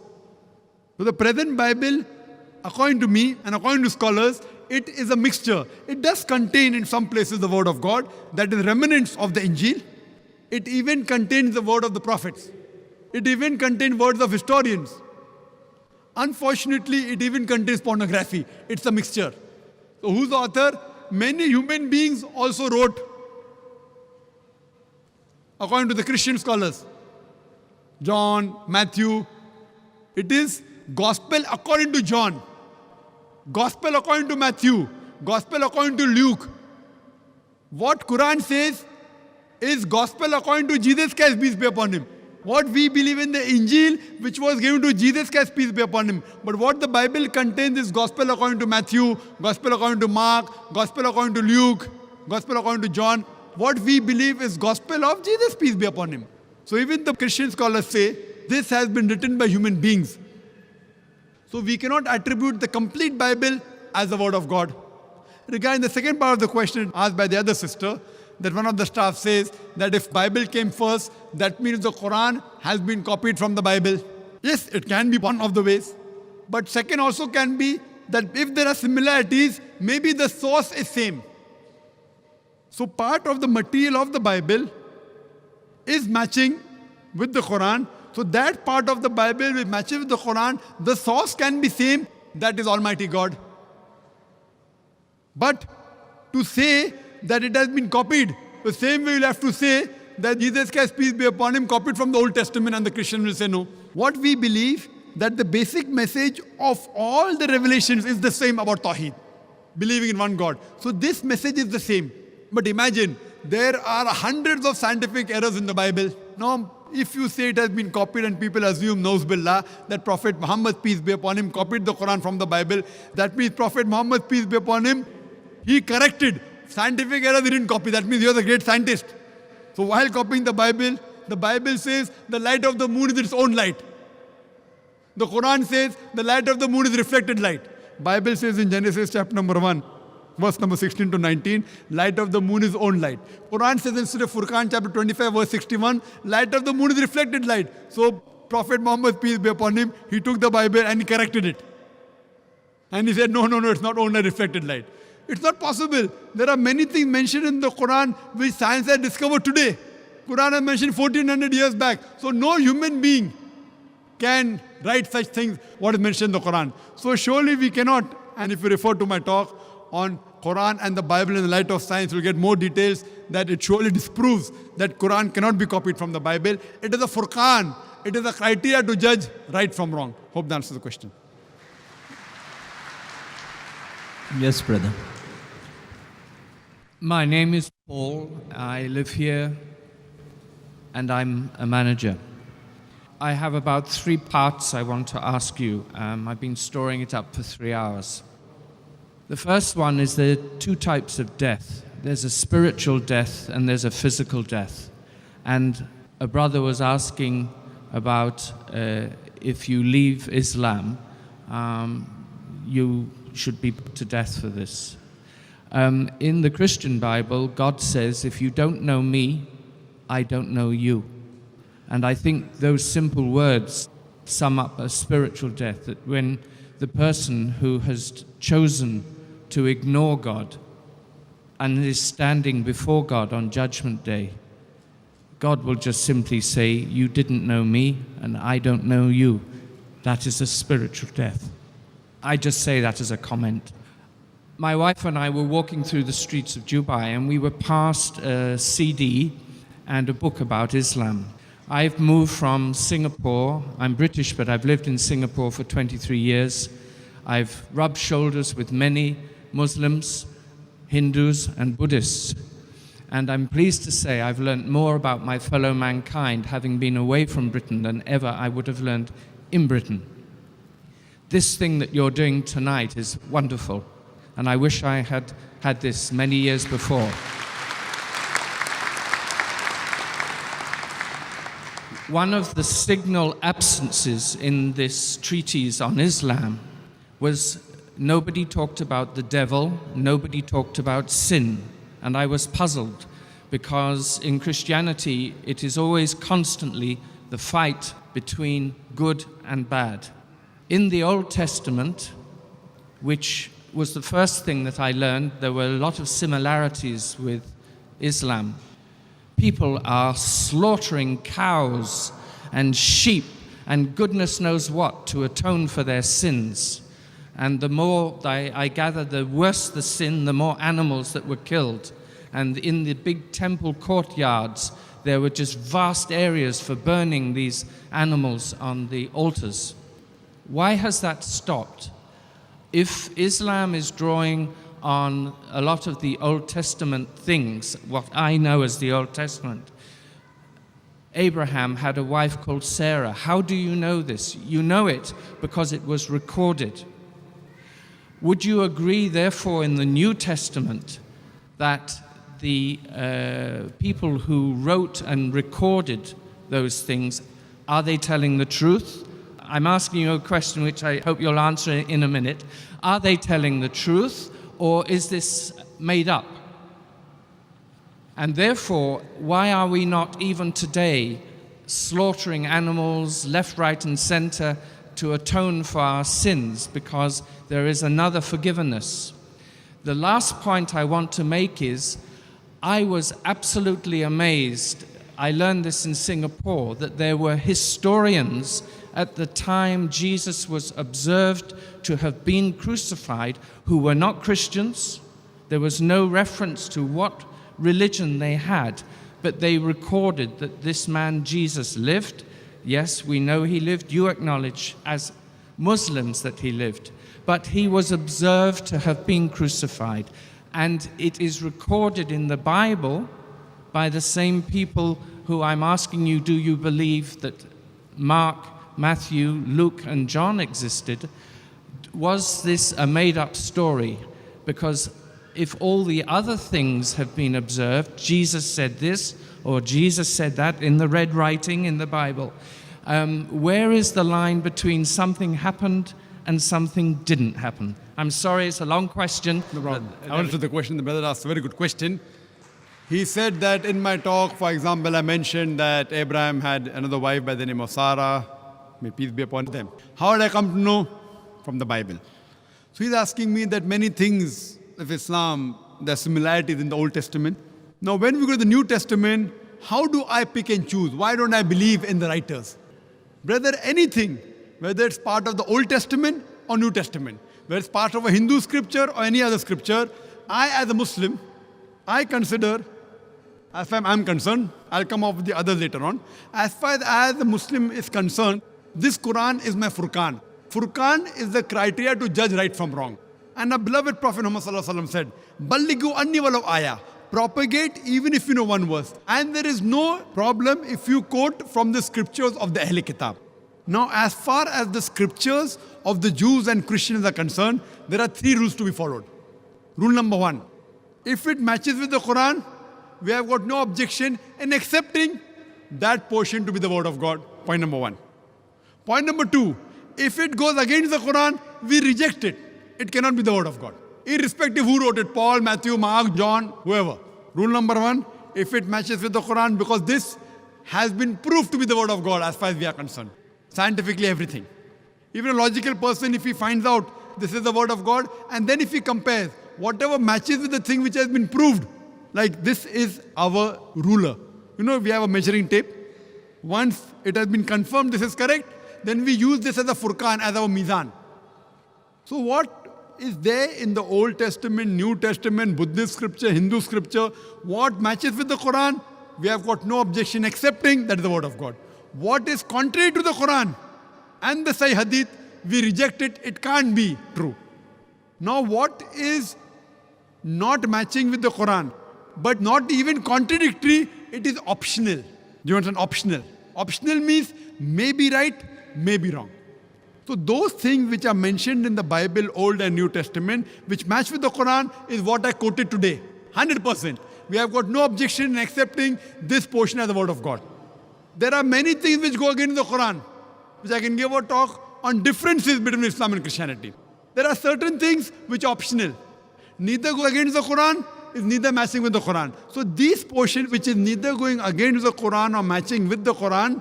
So the present Bible, according to me and according to scholars, it is a mixture. It does contain in some places the word of God, that is remnants of the Injil. It even contains the word of the prophets. It even contains words of historians. Unfortunately, it even contains pornography. It's a mixture. So who's the author? Many human beings also wrote, according to the Christian scholars. John, Matthew. It is gospel according to John. Gospel according to Matthew, Gospel according to Luke. What Quran says is Gospel according to Jesus Christ, peace be upon him. What we believe in the Injil, which was given to Jesus Christ, peace be upon him. But what the Bible contains is Gospel according to Matthew, Gospel according to Mark, Gospel according to Luke, Gospel according to John. What we believe is Gospel of Jesus, peace be upon him. So even the Christian scholars say, this has been written by human beings. So we cannot attribute the complete Bible as the word of God. Regarding the second part of the question asked by the other sister, that one of the staff says that if Bible came first, that means the Quran has been copied from the Bible. Yes, it can be one of the ways. But second also can be that if there are similarities, maybe the source is same. So part of the material of the Bible is matching with the Quran. So that part of the Bible which matches with the Quran, the source can be same, that is Almighty God. But to say that it has been copied, the same way you'll have to say that Jesus Christ, peace be upon him, copied from the Old Testament, and the Christian will say no. What we believe, that the basic message of all the revelations is the same about Tawheed, believing in one God. So this message is the same. But imagine, there are hundreds of scientific errors in the Bible. Now, if you say it has been copied and people assume, Nauz Billah, that Prophet Muhammad, peace be upon him, copied the Quran from the Bible, that means Prophet Muhammad, peace be upon him, he corrected. Scientific errors he didn't copy. That means he was a great scientist. So while copying the Bible says the light of the moon is its own light. The Quran says the light of the moon is reflected light. Bible says in Genesis chapter number 1, verse number 16 to 19, light of the moon is own light. Quran says in Surah Furqan chapter 25, verse 61, light of the moon is reflected light. So Prophet Muhammad, peace be upon him, he took the Bible and he corrected it. And he said, no, it's not only reflected light. It's not possible. There are many things mentioned in the Quran which science has discovered today. Quran has mentioned 1400 years back. So no human being can write such things, what is mentioned in the Quran. So surely we cannot. And if you refer to my talk on Quran and the Bible in the light of science, you'll get more details that it surely disproves that Quran cannot be copied from the Bible. It is a Furqan. It is a criteria to judge right from wrong. Hope that answers the question. Yes, brother. My name is Paul. I live here and I'm a manager. I have about 3 parts I want to ask you. I've been storing it up for 3 hours. The first one is there are 2 types of death. There's a spiritual death and there's a physical death. And a brother was asking about if you leave Islam, you should be put to death for this. In the Christian Bible, God says, if you don't know me, I don't know you. And I think those simple words sum up a spiritual death, that when the person who has chosen to ignore God and is standing before God on Judgment Day, God will just simply say, you didn't know me and I don't know you. That is a spiritual death. I just say that as a comment. My wife and I were walking through the streets of Dubai and we were past a CD and a book about Islam. I've moved from Singapore. I'm British, but I've lived in Singapore for 23 years. I've rubbed shoulders with many Muslims, Hindus, and Buddhists. And I'm pleased to say I've learned more about my fellow mankind having been away from Britain than ever I would have learned in Britain. This thing that you're doing tonight is wonderful, and I wish I had had this many years before. One of the signal absences in this treatise on Islam was nobody talked about the devil, nobody talked about sin. And I was puzzled because in Christianity it is always constantly the fight between good and bad. In the Old Testament, which was the first thing that I learned, there were a lot of similarities with Islam. People are slaughtering cows and sheep and goodness knows what to atone for their sins. And the more I gather, the worse the sin, the more animals that were killed. And in the big temple courtyards, there were just vast areas for burning these animals on the altars. Why has that stopped? If Islam is drawing on a lot of the Old Testament things, what I know as the Old Testament, Abraham had a wife called Sarah. How do you know this? You know it because it was recorded. Would you agree, therefore, in the New Testament that the people who wrote and recorded those things, are they telling the truth? I'm asking you a question which I hope you'll answer in a minute. Are they telling the truth, or is this made up? And therefore, why are we not even today slaughtering animals left, right, and center to atone for our sins, because there is another forgiveness? The last point I want to make is, I was absolutely amazed, I learned this in Singapore, that there were historians at the time Jesus was observed to have been crucified who were not Christians. There was no reference to what religion they had, but they recorded that this man Jesus lived. Yes, we know he lived. You acknowledge as Muslims that he lived. But he was observed to have been crucified. And it is recorded in the Bible by the same people who I'm asking you, do you believe that Mark, Matthew, Luke, and John existed? Was this a made-up story? Because if all the other things have been observed, Jesus said this, or Jesus said that in the red writing in the Bible, where is the line between something happened and something didn't happen? I'm sorry, it's a long question. No problem. I answer the question. The brother asked a very good question. He said that in my talk, for example, I mentioned that Abraham had another wife by the name of Sarah. may peace be upon them. How did I come to know? From the Bible. So he's asking me that many things of Islam, there are similarities in the Old Testament. Now when we go to the New Testament, how do I pick and choose? Why don't I believe in the writers? Brother, anything, whether it's part of the Old Testament or New Testament, whether it's part of a Hindu scripture or any other scripture, I as a Muslim, I consider, as far as I'm concerned, I'll come up with the others later on, as far as a Muslim is concerned, this Quran is my Furqan. Furqan is the criteria to judge right from wrong. And our beloved Prophet Muhammad said, Ballighu anni walau ayah. Propagate even if you know one verse. And there is no problem if you quote from the scriptures of the Ahl Kitab. Now, as far as the scriptures of the Jews and Christians are concerned, there are 3 rules to be followed. Rule number 1, if it matches with the Quran, we have got no objection in accepting that portion to be the word of God. Point number 1. Point number 2, if it goes against the Quran, we reject it. It cannot be the word of God. Irrespective who wrote it, Paul, Matthew, Mark, John, whoever. Rule number 1, if it matches with the Quran, because this has been proved to be the word of God as far as we are concerned. Scientifically, everything. Even a logical person, if he finds out this is the word of God, and then if he compares whatever matches with the thing which has been proved, like this is our ruler. You know, we have a measuring tape. Once it has been confirmed this is correct, then we use this as a Furqan, as our Mizan. So what is there in the Old Testament, New Testament, Buddhist scripture, Hindu scripture, what matches with the Quran, we have got no objection accepting that is the word of God. What is contrary to the Quran and the Sahih Hadith, we reject it, it can't be true. Now what is not matching with the Quran, but not even contradictory, it is optional. Do you understand? Optional. Optional means may be right, may be wrong. So those things which are mentioned in the Bible, Old and New Testament, which match with the Quran, is what I quoted today. 100%. We have got no objection in accepting this portion as the word of God. There are many things which go against the Quran, which I can give a talk on differences between Islam and Christianity. There are certain things which are optional. Neither go against the Quran, is neither matching with the Quran. So these portions which is neither going against the Quran or matching with the Quran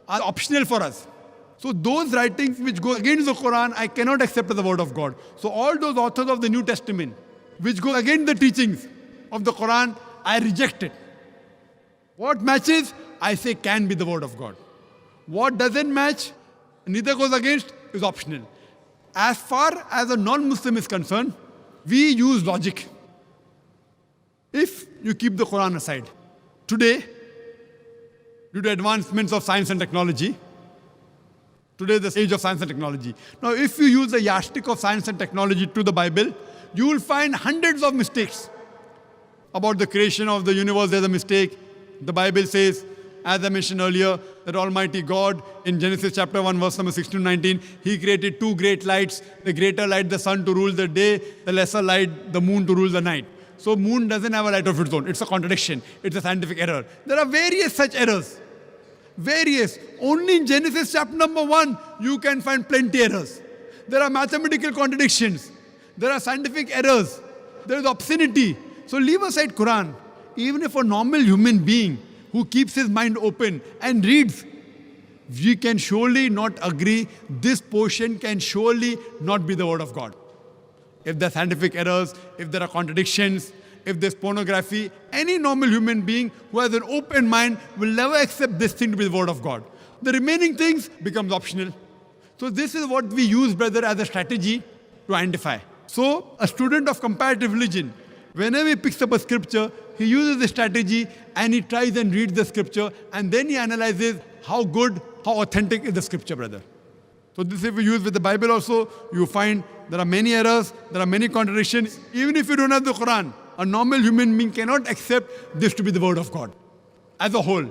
are optional for us. So those writings which go against the Quran, I cannot accept as the word of God. So all those authors of the New Testament which go against the teachings of the Quran, I reject it. What matches, I say can be the word of God. What doesn't match, neither goes against, is optional. As far as a non-Muslim is concerned, we use logic. If you keep the Quran aside, today, due to advancements of science and technology, today is the age of science and technology. Now, if you use the yardstick of science and technology to the Bible, you will find hundreds of mistakes. About the creation of the universe, there's a mistake. The Bible says, as I mentioned earlier, that Almighty God, in Genesis chapter 1, verse number 16 to 19, He created 2 great lights. The greater light, the sun, to rule the day. The lesser light, the moon, to rule the night. So moon doesn't have a light of its own. It's a contradiction. It's a scientific error. There are various such errors. Various. Only in Genesis chapter number 1, you can find plenty errors. There are mathematical contradictions. There are scientific errors. There is obscenity. So leave aside Quran. Even if a normal human being who keeps his mind open and reads, we can surely not agree, this portion can surely not be the word of God. If there are scientific errors, if there are contradictions, if there's pornography, any normal human being who has an open mind will never accept this thing to be the word of God. The remaining things becomes optional. So this is what we use, brother, as a strategy to identify. So a student of comparative religion, whenever he picks up a scripture, he uses the strategy and he tries and reads the scripture and then he analyzes how good, how authentic is the scripture, brother. So this if you use with the Bible also, you find there are many errors, there are many contradictions. Even if you don't have the Quran, a normal human being cannot accept this to be the word of God as a whole.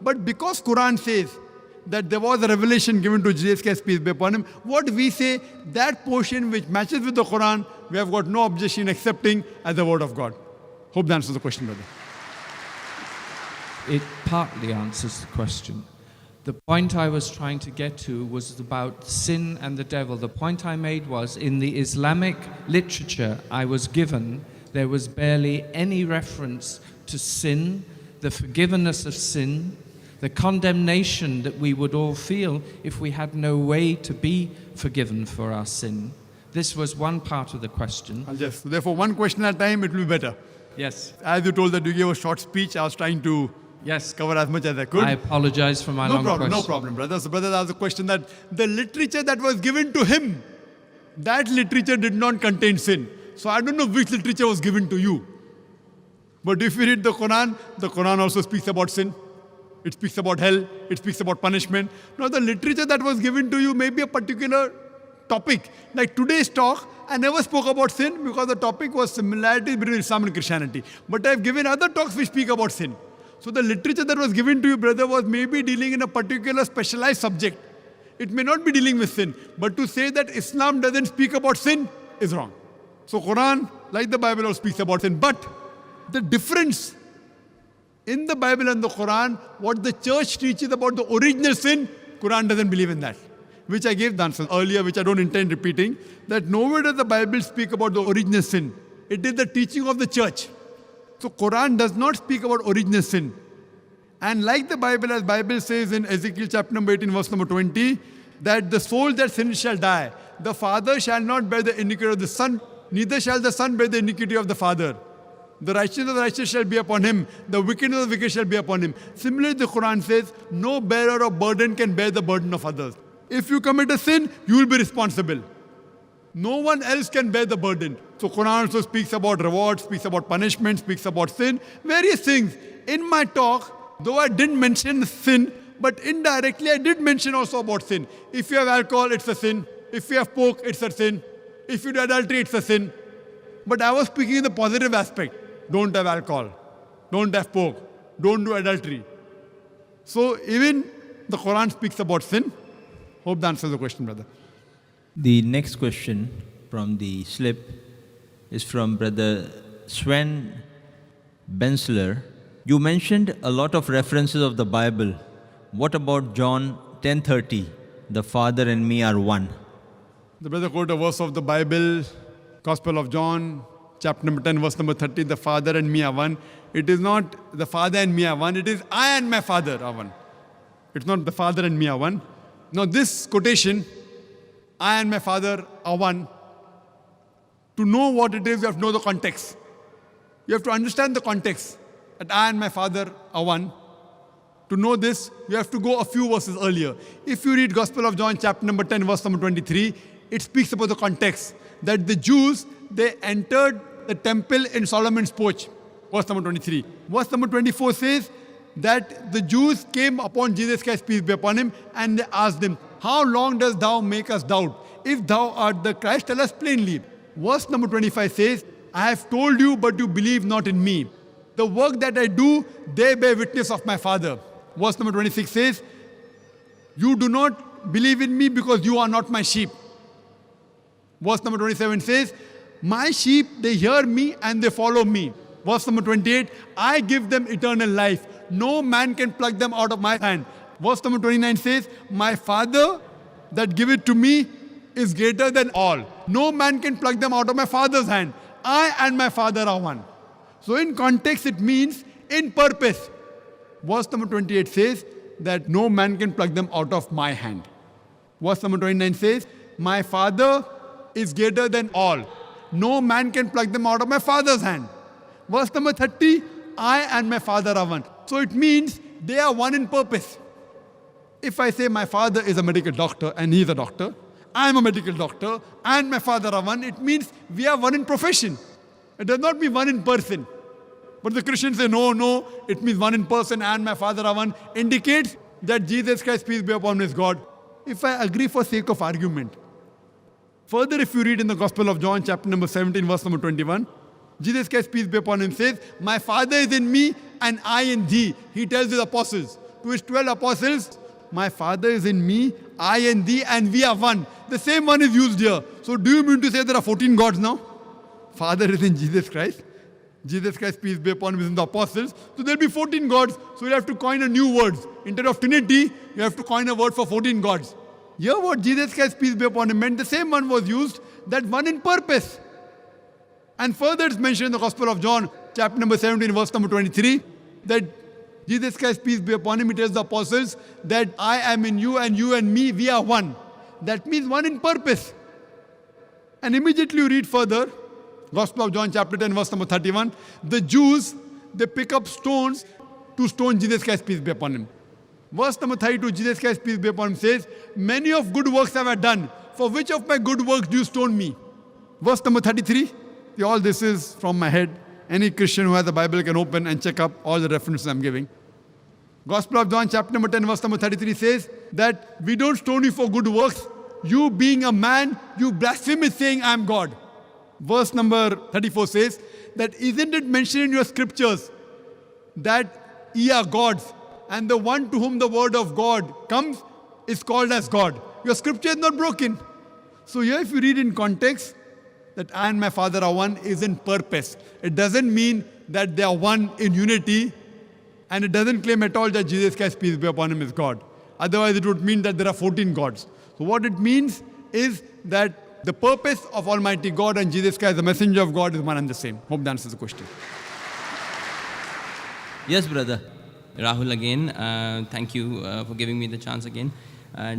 But because Quran says that there was a revelation given to Jesus Christ, peace be upon him, what we say, that portion which matches with the Quran, we have got no objection accepting as the word of God. Hope that answers the question, brother. It partly answers the question. The point I was trying to get to was about sin and the devil. The point I made was, in the Islamic literature I was given, there was barely any reference to sin, the forgiveness of sin, the condemnation that we would all feel if we had no way to be forgiven for our sin. This was one part of the question. Yes, therefore one question at a time, it will be better. Yes. As you told that you gave a short speech, I was trying to cover as much as I could. I apologize for my long question. No problem, brother. So brother asked a question that the literature that was given to him, that literature did not contain sin. So I don't know which literature was given to you. But if you read the Quran also speaks about sin. It speaks about hell. It speaks about punishment. Now the literature that was given to you may be a particular topic. Like today's talk, I never spoke about sin because the topic was similarity between Islam and Christianity. But I've given other talks which speak about sin. So the literature that was given to you, brother, was maybe dealing in a particular specialized subject. It may not be dealing with sin. But to say that Islam doesn't speak about sin is wrong. So Quran, like the Bible, also speaks about sin. But the difference in the Bible and the Quran, what the church teaches about the original sin, Quran doesn't believe in that. Which I gave the answer earlier, which I don't intend repeating, that nowhere does the Bible speak about the original sin. It is the teaching of the church. So Quran does not speak about original sin. And like the Bible, as Bible says in Ezekiel chapter number 18, verse number 20, that the soul that sins shall die. The father shall not bear the iniquity of the son, neither shall the son bear the iniquity of the father. The righteousness of the righteous shall be upon him. The wickedness of the wicked shall be upon him. Similarly, the Quran says, no bearer of burden can bear the burden of others. If you commit a sin, you will be responsible. No one else can bear the burden. So Quran also speaks about reward, speaks about punishment, speaks about sin, various things. In my talk, though I didn't mention sin, but indirectly I did mention also about sin. If you have alcohol, it's a sin. If you have pork, it's a sin. If you do adultery, it's a sin. But I was speaking in the positive aspect. Don't have alcohol. Don't have pork. Don't do adultery. So even the Quran speaks about sin. Hope that answers the question, brother. The next question from the slip is from Brother Sven Bensler. You mentioned a lot of references of the Bible. What about John 10:30? The Father and me are one. The brother quoted a verse of the Bible, Gospel of John, chapter number 10, verse number 30, the Father and me are one. It is not the Father and me are one, it is I and my Father are one. It's not the Father and me are one. Now this quotation, I and my Father are one, to know what it is, you have to know the context. You have to understand the context, that I and my Father are one. To know this, you have to go a few verses earlier. If you read Gospel of John, chapter number 10, verse number 23, it speaks about the context, that the Jews, they entered the temple in Solomon's porch. Verse number 23. Verse number 24 says that the Jews came upon Jesus Christ, peace be upon him, and they asked him, how long dost thou make us doubt? If thou art the Christ, tell us plainly. Verse number 25 says, I have told you, but you believe not in me. The work that I do, they bear witness of my Father. Verse number 26 says, you do not believe in me because you are not my sheep. Verse number 27 says, my sheep, they hear me and they follow me. Verse number 28, I give them eternal life. No man can pluck them out of my hand. Verse number 29 says, my Father that giveth to me is greater than all. No man can pluck them out of my Father's hand. I and my Father are one. So in context, it means in purpose. Verse number 28 says that no man can pluck them out of my hand. Verse number 29 says, my Father is greater than all. No man can pluck them out of my Father's hand. Verse number 30, I and my Father are one. So it means they are one in purpose. If I say my father is a medical doctor and he is a doctor, I am a medical doctor and my father are one, it means we are one in profession. It does not mean one in person. But the Christians say, no, it means one in person and my Father are one, indicates that Jesus Christ, peace be upon him, is God. If I agree for sake of argument. Further, if you read in the Gospel of John, chapter number 17, verse number 21, Jesus Christ, peace be upon him, says, my Father is in me and I in thee. He tells his apostles, to his 12 apostles, my Father is in me, I in thee, and we are one. The same one is used here. So do you mean to say there are 14 gods now? Father is in Jesus Christ. Jesus Christ, peace be upon him, is in the apostles. So there will be 14 gods. So you have to coin a new word. Instead of Trinity, you have to coin a word for 14 gods. Here what Jesus Christ, peace be upon him, meant the same one was used, that one in purpose. And further it's mentioned in the Gospel of John, chapter number 17, verse number 23, that Jesus Christ, peace be upon him, he tells the apostles that I am in you and you and me, we are one. That means one in purpose. And immediately you read further, Gospel of John chapter 10 verse number 31, the Jews, they pick up stones to stone Jesus Christ, peace be upon him. Verse number 32, Jesus Christ, peace be upon him, says, many of good works have I done. For which of my good works do you stone me? Verse number 33, all this is from my head. Any Christian who has a Bible can open and check up all the references I'm giving. Gospel of John chapter number 10 verse number 33 says that we don't stone you for good works. You being a man, you blaspheme saying I am God. Verse number 34 says that isn't it mentioned in your scriptures that ye are gods and the one to whom the word of God comes is called as God. Your scripture is not broken. So here if you read in context, that I and my Father are one is in purpose. It doesn't mean that they are one in unity, and it doesn't claim at all that Jesus Christ, peace be upon him, is God. Otherwise it would mean that there are 14 gods. So what it means is that the purpose of Almighty God and Jesus Christ, the messenger of God, is one and the same. Hope that answers the question. Yes, brother. Rahul again, thank you for giving me the chance again.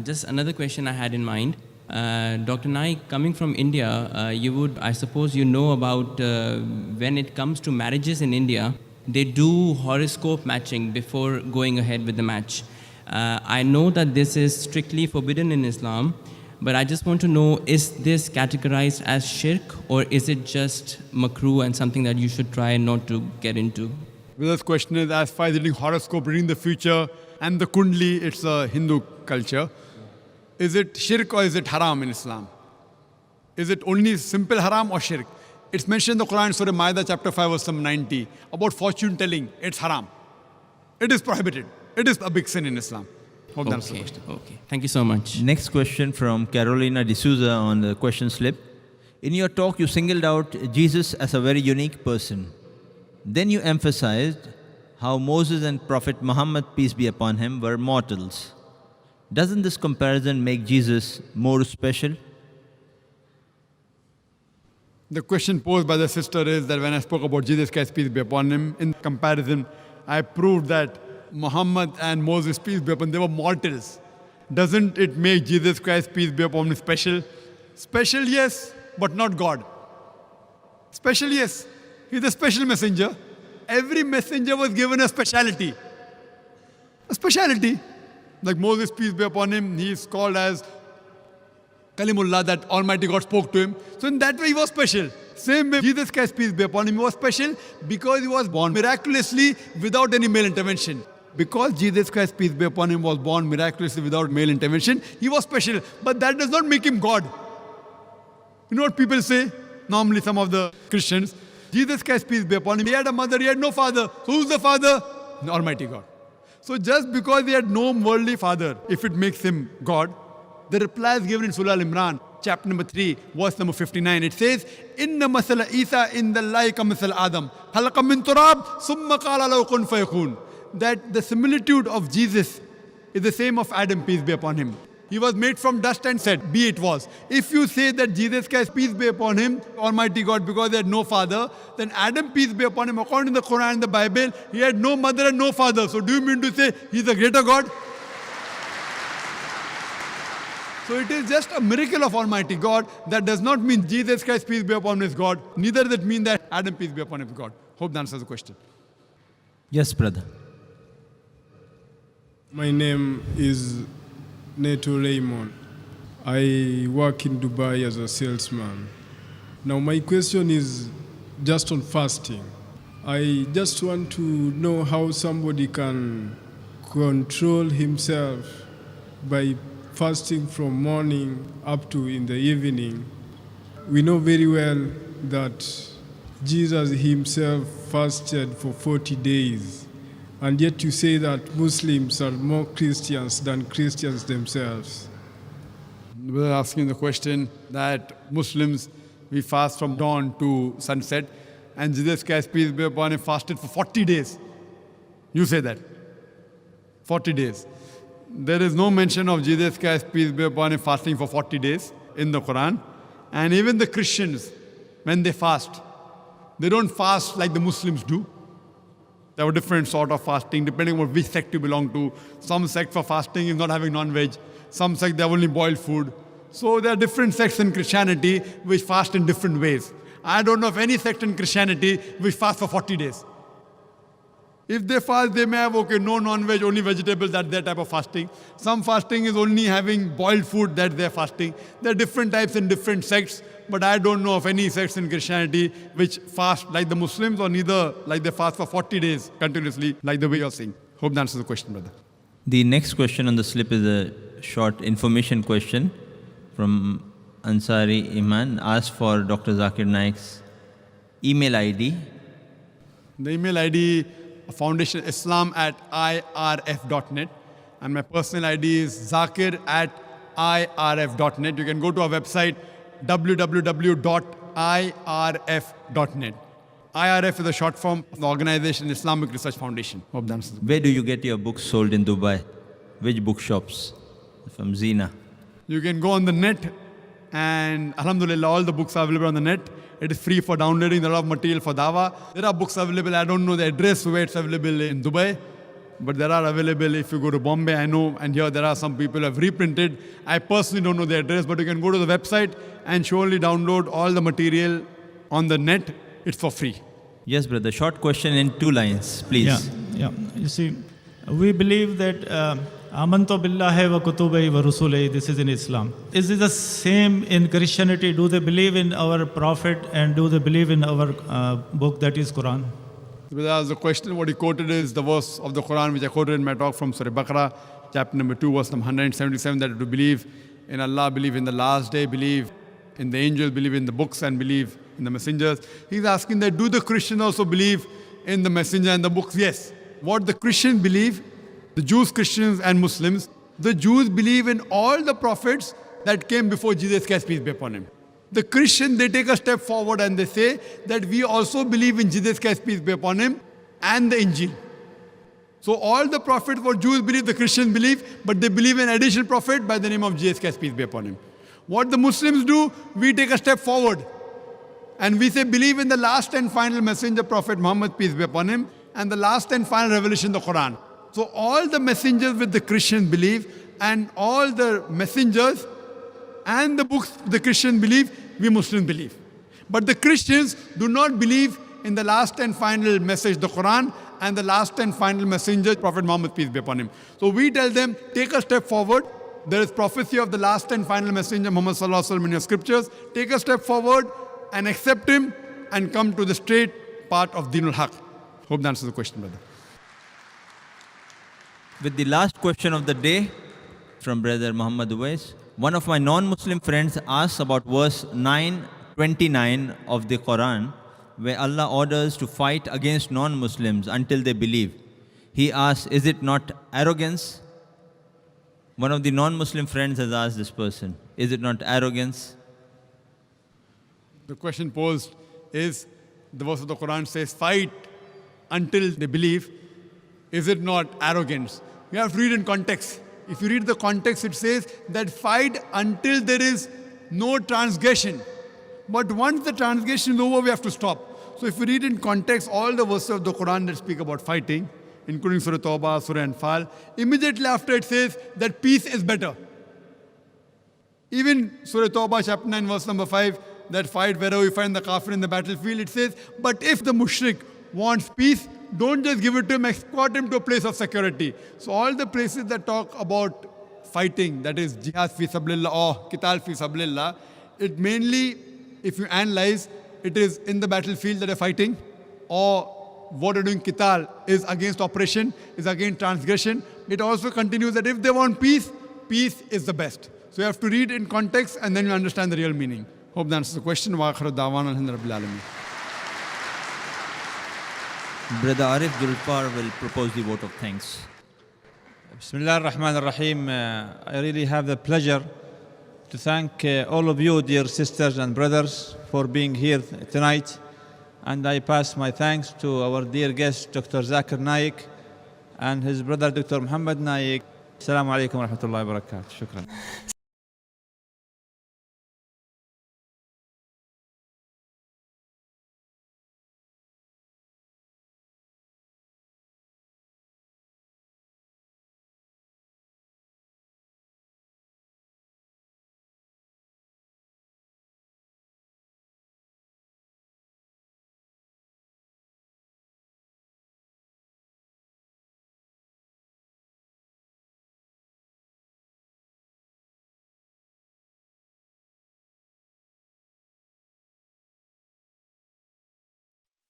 Just another question I had in mind. Dr. Naik, coming from India, you would, I suppose you know about when it comes to marriages in India, they do horoscope matching before going ahead with the match. I know that this is strictly forbidden in Islam, but I just want to know, is this categorized as shirk or is it just makruh and something that you should try not to get into? This question is as far as reading horoscope, reading the future, and the kundli, it's a Hindu culture. Is it shirk or is it haram in Islam? Is it only simple haram or shirk? It's mentioned in the Quran, Surah Ma'idah chapter 5 verse 90, about fortune telling. It's haram. It is prohibited. It is a big sin in Islam. Hope that's the question. Okay, thank you so much. Next question from Carolina D'Souza on the question slip. In your talk, you singled out Jesus as a very unique person. Then you emphasized how Moses and Prophet Muhammad, peace be upon him, were mortals. Doesn't this comparison make Jesus more special? The question posed by the sister is that when I spoke about Jesus Christ, peace be upon him, in comparison, I proved that Muhammad and Moses, peace be upon him, they were mortals. Doesn't it make Jesus Christ, peace be upon him, special? Special, yes, but not God. Special, yes. He's a special messenger. Every messenger was given a speciality. A speciality. Like Moses, peace be upon him, he is called as Kalimullah, that Almighty God spoke to him. So in that way he was special. Same way Jesus Christ, peace be upon him, he was special because he was born miraculously without any male intervention. Because Jesus Christ, peace be upon him, was born miraculously without male intervention, he was special. But that does not make him God. You know what people say? Normally some of the Christians, Jesus Christ, peace be upon him, he had a mother, he had no father. So who's the father? The Almighty God. So just because he had no worldly father, if it makes him God, the reply is given in Surah Al-Imran, chapter number 3, verse number 59. It says, Inna masala Isa in the like masal Adam. Halakam min turab, summa qala lahu kun fayakun. That the similitude of Jesus is the same of Adam, peace be upon him. He was made from dust and said, be it was. If you say that Jesus Christ, peace be upon him, Almighty God, because he had no father, then Adam, peace be upon him, according to the Quran and the Bible, he had no mother and no father. So do you mean to say he's a greater God? So it is just a miracle of Almighty God. That does not mean Jesus Christ, peace be upon him, is God. Neither does it mean that Adam, peace be upon him, is God. Hope that answers the question. Yes, brother. My name is Neto Raymond. I work in Dubai as a salesman. Now my question is just on fasting. I just want to know how somebody can control himself by fasting from morning up to in the evening. We know very well that Jesus himself fasted for 40 days. And yet you say that Muslims are more Christians than Christians themselves. We're asking the question that Muslims, we fast from dawn to sunset, and Jesus Christ, peace be upon him, fasted for 40 days. You say that. 40 days. There is no mention of Jesus Christ, peace be upon him, fasting for 40 days in the Quran. And even the Christians, when they fast, they don't fast like the Muslims do. There were different sort of fasting depending on which sect you belong to. Some sect for fasting is not having non-veg. Some sect they have only boiled food. So there are different sects in Christianity which fast in different ways. I don't know of any sect in Christianity which fast for 40 days. If they fast, they may have, no non-veg, only vegetables, that's their type of fasting. Some fasting is only having boiled food, that's their fasting. There are different types in different sects, but I don't know of any sects in Christianity which fast like the Muslims or neither like they fast for 40 days continuously like the way you're saying. Hope that answers the question, brother. The next question on the slip is a short information question from Ansari Iman. Asked for Dr. Zakir Naik's email ID. The email ID, Foundation Islam @irf.net, and my personal ID is zakir@irf.net. You can go to our website www.irf.net. IRF is a short form of the organization Islamic Research Foundation. Hope that answers. Where do you get your books sold in Dubai? Which bookshops? From Zina. You can go on the net, and alhamdulillah, all the books are available on the net. It is free for downloading. There are a lot of material for dawah. There are books available. I don't know the address where it's available in Dubai, but there are available if you go to Bombay, I know, and here there are some people who have reprinted. I personally don't know the address, but you can go to the website and surely download all the material on the net. It's for free. Yes, brother. Short question in 2 lines, please. Yeah. You see, we believe that Amantu billahi wa kutubihi wa rusulihi, this is in Islam. Is it the same in Christianity? Do they believe in our prophet and do they believe in our book that is Quran? As the question, what he quoted is the verse of the Quran which I quoted in my talk from Surah Baqarah, chapter number 2, verse number 177, that to believe in Allah, believe in the last day, believe in the angels, believe in the books, and believe in the messengers. He's asking that do the Christians also believe in the messenger and the books? Yes. What the Christians believe, the Jews, Christians, and Muslims, the Jews believe in all the prophets that came before Jesus Christ, peace be upon him. The Christian, they take a step forward and they say that we also believe in Jesus Christ, peace be upon him, and the Injil. So all the prophets, what Jews believe, the Christians believe, but they believe in additional prophet by the name of Jesus Christ, peace be upon him. What the Muslims do, we take a step forward and we say believe in the last and final messenger, Prophet Muhammad, peace be upon him, and the last and final revelation, the Quran. So all the messengers with the Christians believe, and all the messengers and the books the Christians believe, we Muslims believe. But the Christians do not believe in the last and final message, the Quran, and the last and final messenger, Prophet Muhammad, peace be upon him. So we tell them, take a step forward. There is prophecy of the last and final messenger, Muhammad sallallahu alaihi wasallam, in your scriptures. Take a step forward and accept him and come to the straight path of Dinul Haq. Hope that answers the question, brother. With the last question of the day from Brother Muhammad Uwais, one of my non-Muslim friends asks about verse 9:29 of the Quran, where Allah orders to fight against non-Muslims until they believe. He asks, is it not arrogance? One of the non-Muslim friends has asked this person, is it not arrogance? The question posed is, the verse of the Quran says, fight until they believe. Is it not arrogance? You have to read in context. If you read the context, it says that fight until there is no transgression. But once the transgression is over, we have to stop. So if you read in context all the verses of the Quran that speak about fighting, including Surah Tawbah, Surah Anfal, immediately after it says that peace is better. Even Surah Tawbah, chapter 9, verse number 5, that fight wherever you find the kafir in the battlefield, it says, but if the mushrik wants peace, don't just give it to him, escort him to a place of security. So all the places that talk about fighting, that is jihad fi sabilillah or qital fi sabilillah, it mainly, if you analyze, it is in the battlefield that are fighting, or what are doing qital is against oppression, is against transgression. It also continues that if they want peace, peace is the best. So you have to read in context and then you understand the real meaning. Hope that answers the question. Wa akhiru da'wana alhamdulillahi rabbil alamin. Brother Arif Gulpar will propose the vote of thanks. Bismillah ar-Rahman ar-Rahim. I really have the pleasure to thank all of you, dear sisters and brothers, for being here tonight. And I pass my thanks to our dear guest, Dr. Zakir Naik, and his brother, Dr. Muhammad Naik. Assalamu alaikum wa rahmatullahi wa barakatuh. Shukran.